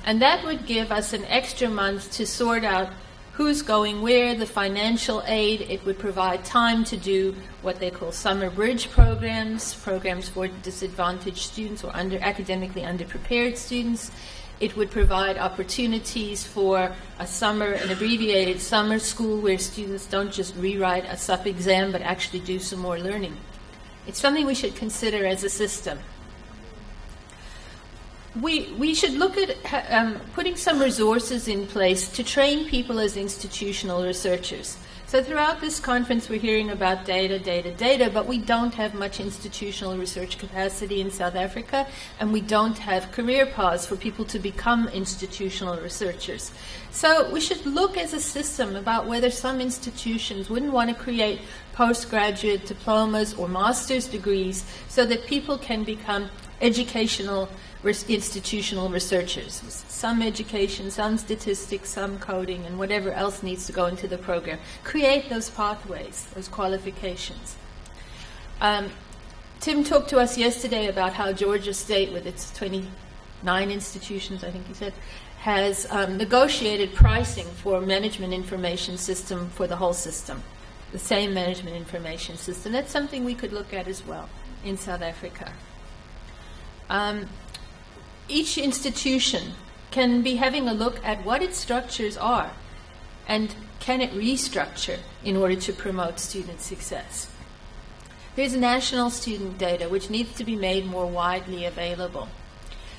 And that would give us an extra month to sort out who's going where, the financial aid. It would provide time to do what they call summer bridge programs for disadvantaged students or academically underprepared students. It would provide opportunities for an abbreviated summer school where students don't just rewrite a SUP exam but actually do some more learning. It's something we should consider as a system. We should look at putting some resources in place to train people as institutional researchers. So throughout this conference we're hearing about data, but we don't have much institutional research capacity in South Africa, and we don't have career paths for people to become institutional researchers. So we should look as a system about whether some institutions wouldn't want to create postgraduate diplomas or master's degrees so that people can become educational institutional researchers. Some education, some statistics, some coding, and whatever else needs to go into the program. Create those pathways, those qualifications. Tim talked to us yesterday about how Georgia State, with its 29 institutions, I think he said, has negotiated pricing for management information system for the whole system, the same management information system. That's something we could look at as well in South Africa. Each institution can be having a look at what its structures are and can it restructure in order to promote student success. There's national student data which needs to be made more widely available.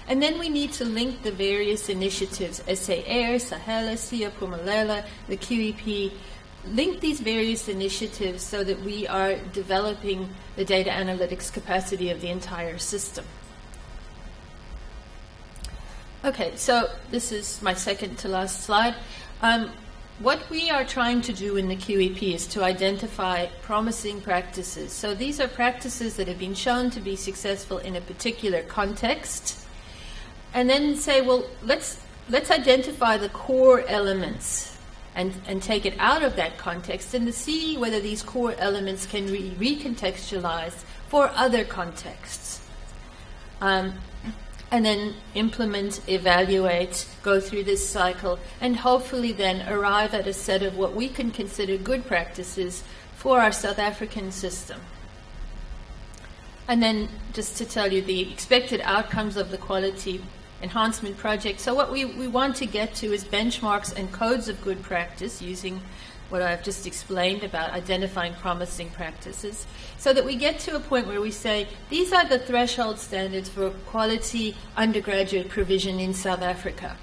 And then we need to link the various initiatives, SAR, Sahela, Siyaphumelela, the QEP, link these various initiatives so that we are developing the data analytics capacity of the entire system. Okay, so this is my second to last slide. What we are trying to do in the QEP is to identify promising practices. So these are practices that have been shown to be successful in a particular context, and then say, well, let's identify the core elements and take it out of that context and to see whether these core elements can be recontextualized for other contexts. And then implement, evaluate, go through this cycle, and hopefully then arrive at a set of what we can consider good practices for our South African system. And then just to tell you the expected outcomes of the quality enhancement project. So what we want to get to is benchmarks and codes of good practice using what I've just explained about identifying promising practices, so that we get to a point where we say, these are the threshold standards for quality undergraduate provision in South Africa.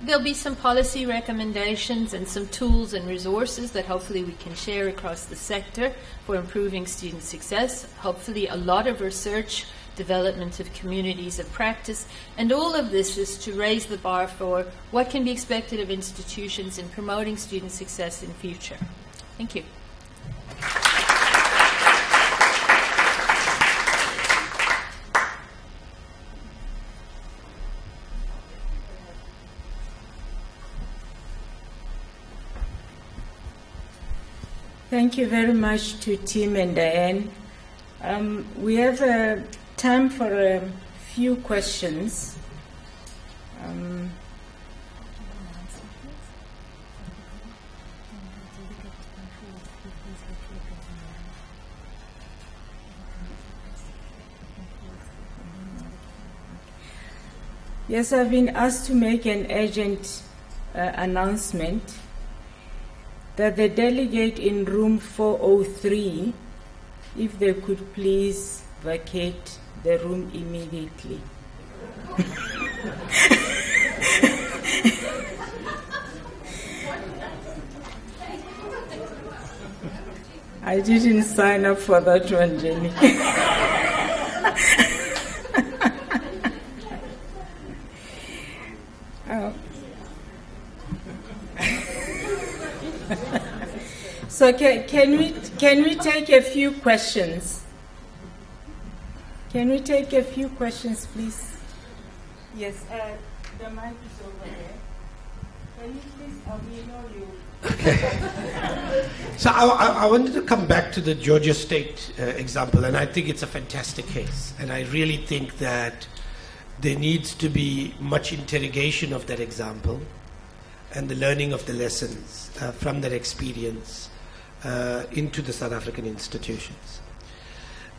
There'll be some policy recommendations and some tools and resources that hopefully we can share across the sector for improving student success, hopefully a lot of research, development of communities of practice, and all of this is to raise the bar for what can be expected of institutions in promoting student success in future. Thank you. Thank you very much to Tim and Diane. We have time for a few questions. Yes, I've been asked to make an urgent announcement that the delegate in room 403, if they could please vacate the room immediately. I didn't sign up for that one, Jenny. So can we take a few questions? Can we take a few questions, please? Yes, the mic is over there. Can you please, So I wanted to come back to the Georgia State example, and I think it's a fantastic case. And I really think that there needs to be much interrogation of that example and the learning of the lessons from that experience into the South African institutions.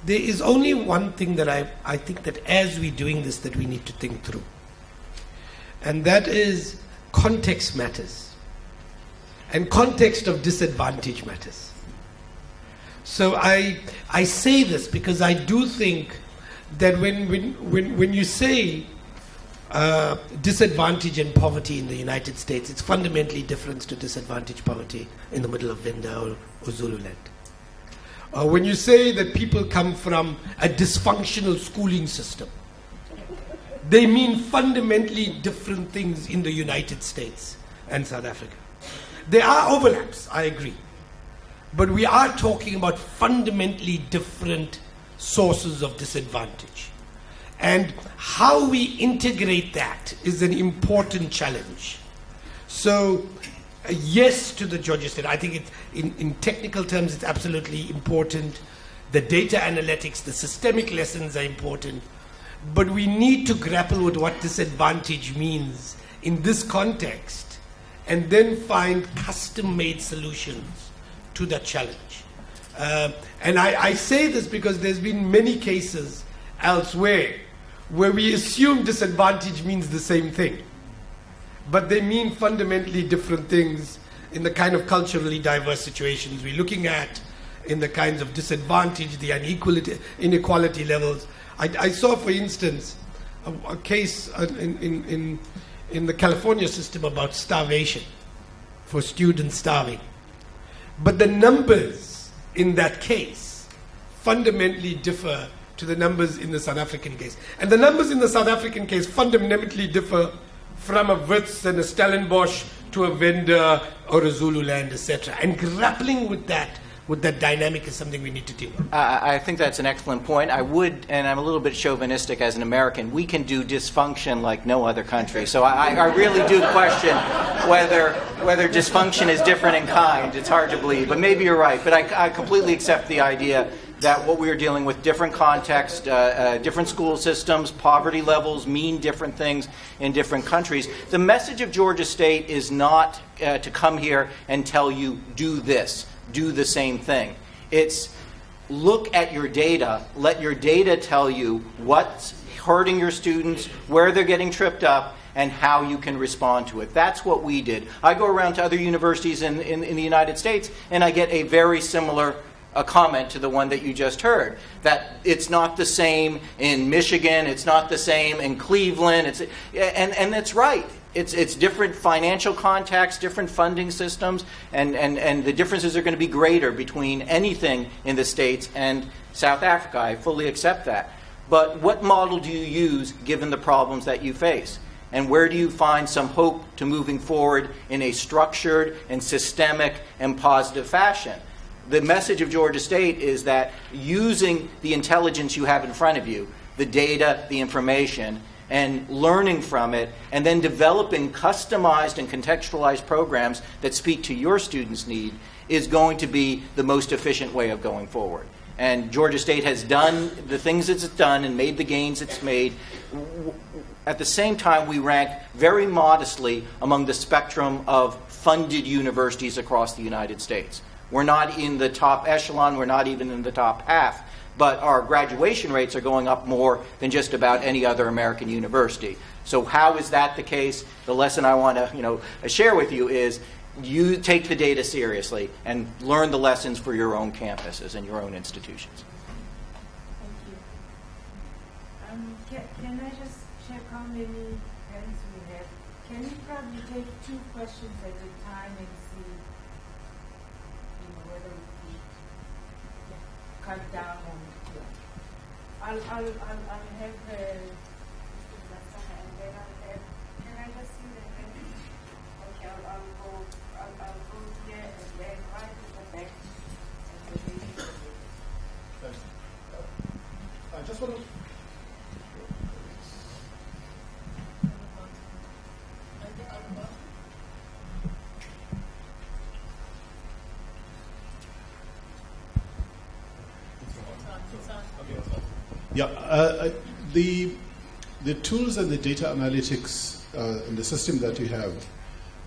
There is only one thing that I think that as we're doing this that we need to think through, and that is context matters. And context of disadvantage matters. So I say this because I do think that when you say disadvantage and poverty in the United States, it's fundamentally different to disadvantage poverty in the middle of Venda or Zululand. When you say that people come from a dysfunctional schooling system, they mean fundamentally different things in the United States and South Africa. There are overlaps, I agree. But we are talking about fundamentally different sources of disadvantage. And how we integrate that is an important challenge. So, yes to the Georgia State. I think in technical terms it's absolutely important. The data analytics, the systemic lessons are important. But we need to grapple with what disadvantage means in this context and then find custom-made solutions to that challenge. And I say this because there's been many cases elsewhere where we assume disadvantage means the same thing. But they mean fundamentally different things in the kind of culturally diverse situations we're looking at, in the kinds of disadvantage, the inequality levels. I saw, for instance, a case in the California system about starvation, for students starving. But the numbers in that case fundamentally differ to the numbers in the South African case. And the numbers in the South African case fundamentally differ from a Wits and a Stellenbosch to a Venda or a Zululand, etc. And grappling with that dynamic is something we need to deal with. I think that's an excellent point. I would, and I'm a little bit chauvinistic as an American, we can do dysfunction like no other country. So I really do question whether dysfunction is different in kind. It's hard to believe, but maybe you're right. But I completely accept the idea that what we are dealing with, different contexts, different school systems, poverty levels mean different things in different countries. The message of Georgia State is not to come here and tell you, do this, do the same thing. It's look at your data, let your data tell you what's hurting your students, where they're getting tripped up, and how you can respond to it. That's what we did. I go around to other universities in the United States, and I get a very similar comment to the one that you just heard, that it's not the same in Michigan, it's not the same in Cleveland, and that's right. It's different financial contexts, different funding systems, and the differences are going to be greater between anything in the States and South Africa. I fully accept that. But what model do you use given the problems that you face? And where do you find some hope to moving forward in a structured and systemic and positive fashion? The message of Georgia State is that using the intelligence you have in front of you, the data, the information, and learning from it, and then developing customized and contextualized programs that speak to your students' need is going to be the most efficient way of going forward. And Georgia State has done the things it's done and made the gains it's made. At the same time, we rank very modestly among the spectrum of funded universities across the United States. We're not in the top echelon, we're not even in the top half, but our graduation rates are going up more than just about any other American university. So how is that the case? The lesson I want to share with you is you take the data seriously and learn the lessons for your own campuses and your own institutions. Thank you. Can I just check how many hands we have? Can you probably take 2 questions at a time and see, whether we can cut down on it? I'll have Mr. Zasana, and then I'll have. Can I just see the hands? Okay, I'll go here and then right to the back. And the lady. Thanks. I just want to. Yeah, the tools and the data analytics and the system that you have,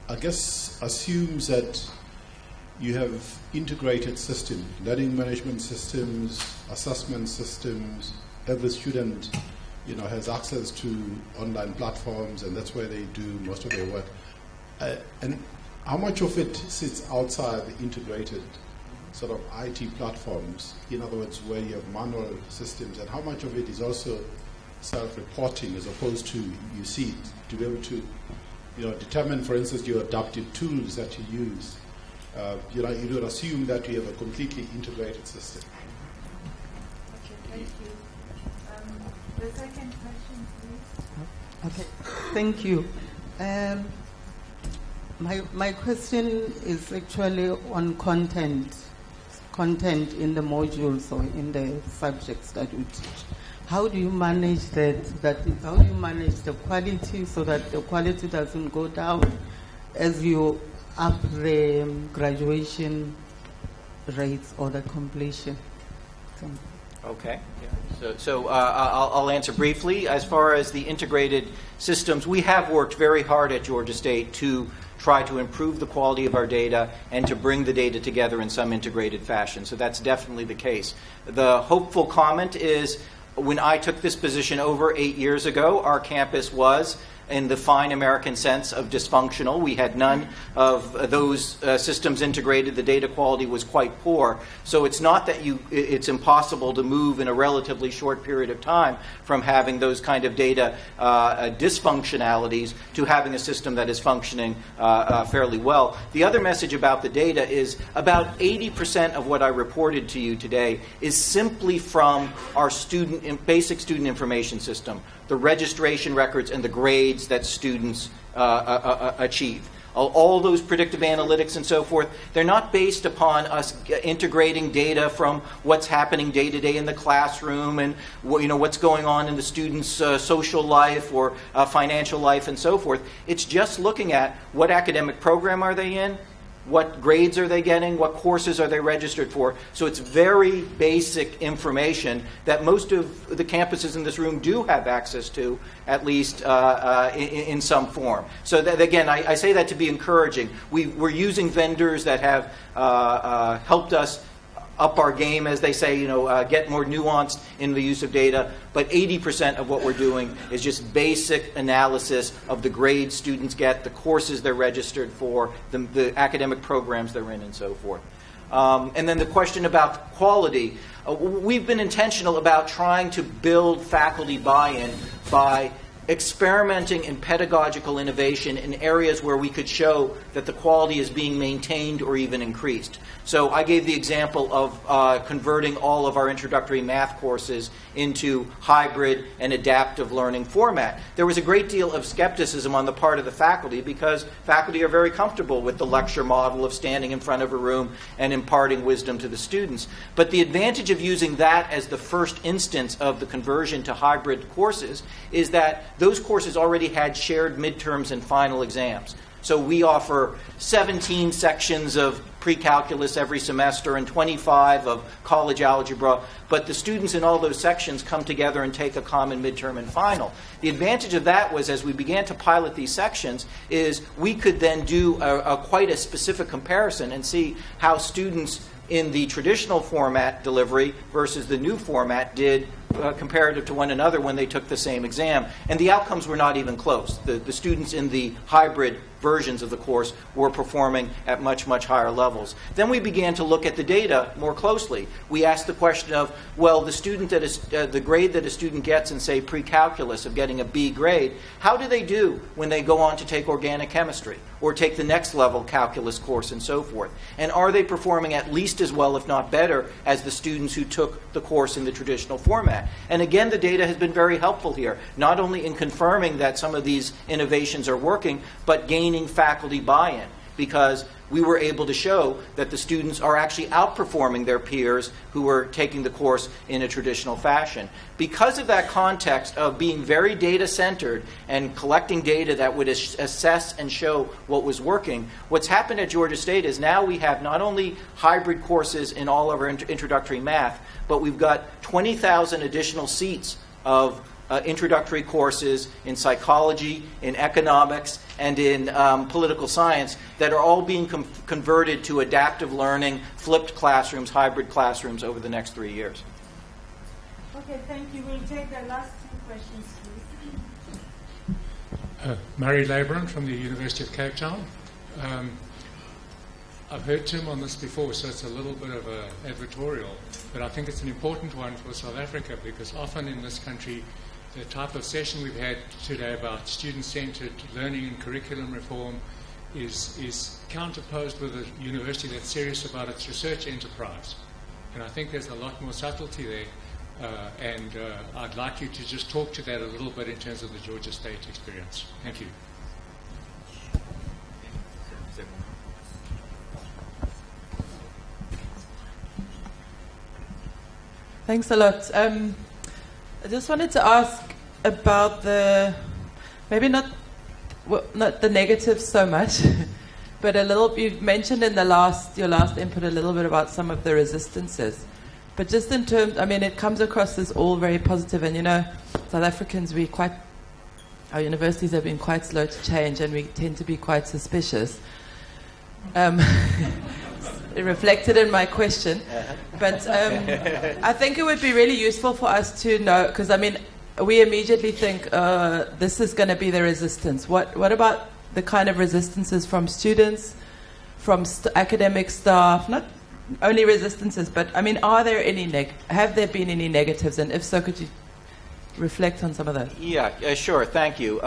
I guess, assumes that you have integrated systems, learning management systems, assessment systems. Every student, has access to online platforms, and that's where they do most of their work. And how much of it sits outside the integrated sort of IT platforms, in other words, where you have manual systems, and how much of it is also self-reporting as opposed to you see it, to be able to determine, for instance, your adaptive tools that you use. You would assume that you have a completely integrated system. Okay, thank you. The second question, please. Okay, thank you. My question is actually on content in the modules or in the subjects that we teach. How do you manage that? How do you manage the quality so that the quality doesn't go down as you up the graduation rates or the completion? Okay. So I'll answer briefly. As far as the integrated systems, we have worked very hard at Georgia State to try to improve the quality of our data and to bring the data together in some integrated fashion. So that's definitely the case. The hopeful comment is, when I took this position over 8 years ago, our campus was, in the fine American sense, of dysfunctional. We had none of those systems integrated. The data quality was quite poor. So it's not that it's impossible to move in a relatively short period of time from having those kind of data dysfunctionalities to having a system that is functioning fairly well. The other message about the data is about 80% of what I reported to you today is simply from our basic student information system, the registration records and the grades that students achieve. All those predictive analytics and so forth, they're not based upon us integrating data from what's happening day to day in the classroom and what's going on in the students' social life or financial life and so forth. It's just looking at what academic program are they in, what grades are they getting, what courses are they registered for. So it's very basic information that most of the campuses in this room do have access to, at least in some form. So that, again, I say that to be encouraging. We're using vendors that have helped us up our game, as they say, get more nuanced in the use of data. But 80% of what we're doing is just basic analysis of the grades students get, the courses they're registered for, the academic programs they're in, and so forth. And then the question about quality. We've been intentional about trying to build faculty buy-in by experimenting in pedagogical innovation in areas where we could show that the quality is being maintained or even increased. So I gave the example of converting all of our introductory math courses into hybrid and adaptive learning format. There was a great deal of skepticism on the part of the faculty because faculty are very comfortable with the lecture model of standing in front of a room and imparting wisdom to the students. But the advantage of using that as the first instance of the conversion to hybrid courses is that those courses already had shared midterms and final exams. So we offer 17 sections of pre-calculus every semester and 25 of college algebra, but the students in all those sections come together and take a common midterm and final. The advantage of that was, as we began to pilot these sections, is we could then do quite a specific comparison and see how students in the traditional format delivery versus the new format did comparative to one another when they took the same exam. And the outcomes were not even close. The students in the hybrid versions of the course were performing at much, much higher levels. Then we began to look at the data more closely. We asked the question of, well, the student that is, the grade that a student gets in, say, pre-calculus of getting a B grade, how do they do when they go on to take organic chemistry or take the next level calculus course and so forth? And are they performing at least as well, if not better, as the students who took the course in the traditional format? And again, the data has been very helpful here, not only in confirming that some of these innovations are working, but gaining faculty buy-in, because we were able to show that the students are actually outperforming their peers who are taking the course in a traditional fashion. Because of that context of being very data-centered and collecting data that would assess and show what was working, what's happened at Georgia State is now we have not only hybrid courses in all of our introductory math, but we've got 20,000 additional seats of introductory courses in psychology, in economics, and in political science that are all being converted to adaptive learning, flipped classrooms, hybrid classrooms over the next 3 years. Okay, thank you. We'll take the last two questions, please. Murray Labron from the University of Cape Town. I've heard Tim on this before, so it's a little bit of an advertorial, but I think it's an important one for South Africa, because often in this country, the type of session we've had today about student-centered learning and curriculum reform is counterposed with a university that's serious about its research enterprise. And I think there's a lot more subtlety there, and I'd like you to just talk to that a little bit in terms of the Georgia State experience. Thank you. Thanks a lot. I just wanted to ask about maybe not the negatives so much, but a little. You mentioned in your last input a little bit about some of the resistances, but just in terms, I mean, it comes across as all very positive, and South Africans, our universities have been quite slow to change, and we tend to be quite suspicious. It reflected in my question, but I think it would be really useful for us to know, because we immediately think this is going to be the resistance. What about the kind of resistances from students, from academic staff? Not only resistances, but are there any have there been any negatives, and if so, could you reflect on some of that? Yeah, sure. Thank you.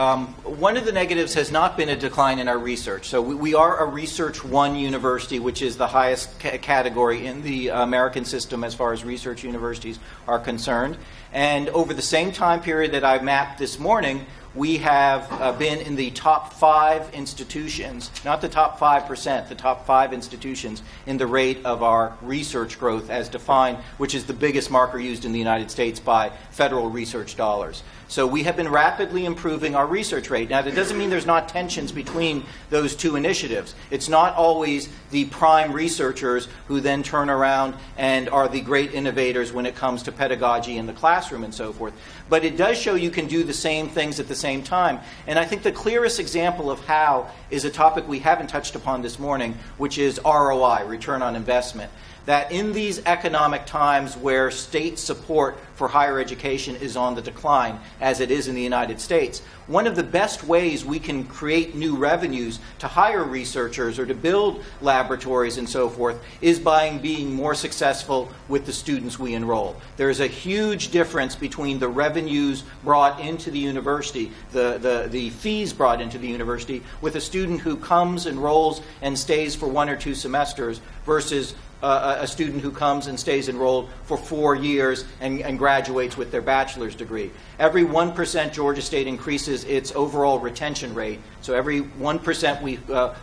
One of the negatives has not been a decline in our research. So we are a Research 1 university, which is the highest category in the American system as far as research universities are concerned. And over the same time period that I mapped this morning, we have been in the top 5 institutions, not the top 5%, the top 5 institutions in the rate of our research growth as defined, which is the biggest marker used in the United States by federal research dollars. So we have been rapidly improving our research rate. Now, that doesn't mean there's not tensions between those two initiatives. It's not always the prime researchers who then turn around and are the great innovators when it comes to pedagogy in the classroom and so forth. But it does show you can do the same things at the same time. And I think the clearest example of how is a topic we haven't touched upon this morning, which is ROI, return on investment. That in these economic times where state support for higher education is on the decline, as it is in the United States, one of the best ways we can create new revenues to hire researchers or to build laboratories and so forth is by being more successful with the students we enroll. There is a huge difference between the revenues brought into the university, the fees brought into the university, with a student who comes, enrolls, and stays for 1 or 2 semesters versus a student who comes and stays enrolled for 4 years and graduates with their bachelor's degree. Every 1% Georgia State increases its overall retention rate. So every 1%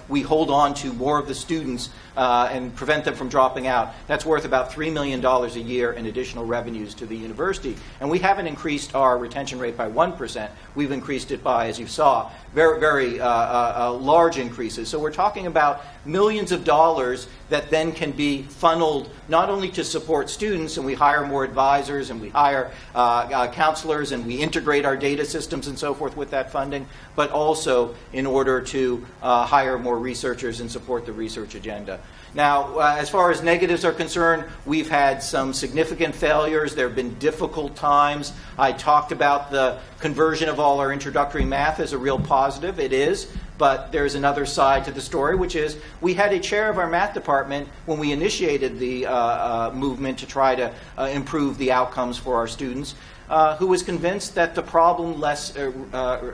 we hold on to more of the students and prevent them from dropping out. That's worth about $3 million a year in additional revenues to the university. And we haven't increased our retention rate by 1%. We've increased it by, as you saw, very, very large increases. So we're talking about millions of dollars that then can be funneled not only to support students, and we hire more advisors, and we hire counselors, and we integrate our data systems and so forth with that funding, but also in order to hire more researchers and support the research agenda. Now, as far as negatives are concerned, we've had some significant failures. There have been difficult times. I talked about the conversion of all our introductory math as a real positive. It is, but there's another side to the story, which is we had a chair of our math department when we initiated the movement to try to improve the outcomes for our students, who was convinced that the problem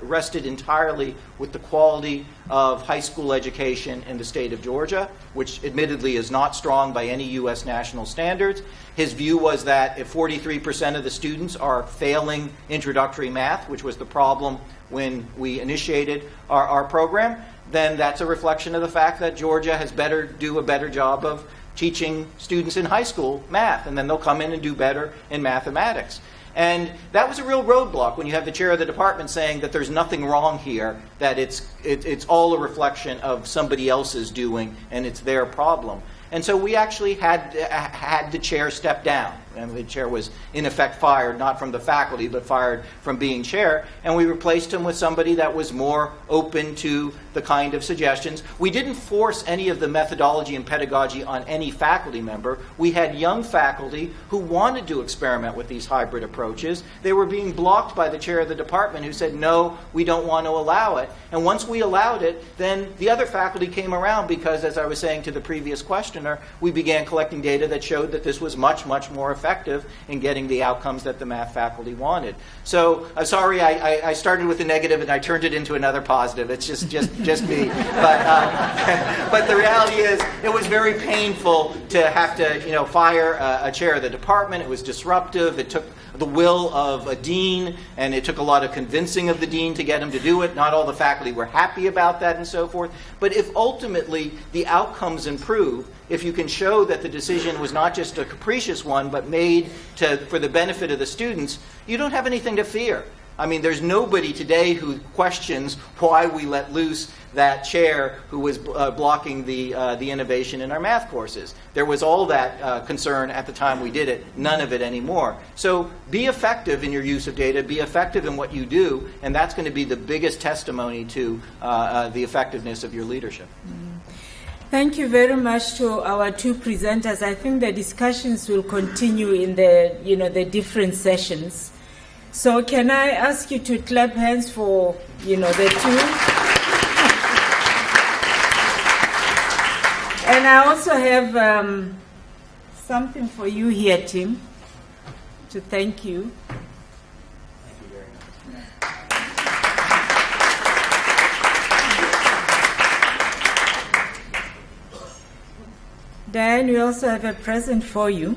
rested entirely with the quality of high school education in the state of Georgia, which admittedly is not strong by any U.S. national standards. His view was that if 43% of the students are failing introductory math, which was the problem when we initiated our program, then that's a reflection of the fact that Georgia has do a better job of teaching students in high school math, and then they'll come in and do better in mathematics. And that was a real roadblock when you have the chair of the department saying that there's nothing wrong here, that it's all a reflection of somebody else's doing and it's their problem. And so we actually had the chair step down. And the chair was, in effect, fired, not from the faculty, but fired from being chair. And we replaced him with somebody that was more open to the kind of suggestions. We didn't force any of the methodology and pedagogy on any faculty member. We had young faculty who wanted to experiment with these hybrid approaches. They were being blocked by the chair of the department who said, no, we don't want to allow it. And once we allowed it, then the other faculty came around because, as I was saying to the previous questioner, we began collecting data that showed that this was much, much more effective in getting the outcomes that the math faculty wanted. So I'm sorry I started with a negative and I turned it into another positive. It's just me. But the reality is it was very painful to have to fire a chair of the department. It was disruptive. It took the will of a dean, and it took a lot of convincing of the dean to get him to do it. Not all the faculty were happy about that and so forth. But if ultimately the outcomes improve, if you can show that the decision was not just a capricious one, but made for the benefit of the students, you don't have anything to fear. I mean, there's nobody today who questions why we let loose that chair who was blocking the innovation in our math courses. There was all that concern at the time we did it, none of it anymore. So be effective in your use of data, be effective in what you do, and that's going to be the biggest testimony to the effectiveness of your leadership. Thank you very much to our two presenters. I think the discussions will continue in the different sessions. So can I ask you to clap hands for the two? And I also have something for you here, Tim, to thank you. Thank you very much. Diane, we also have a present for you.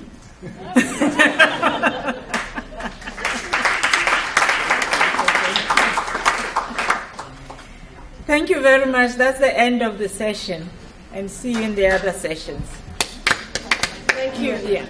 Thank you very much. That's the end of the session. And see you in the other sessions. Thank you. Yeah.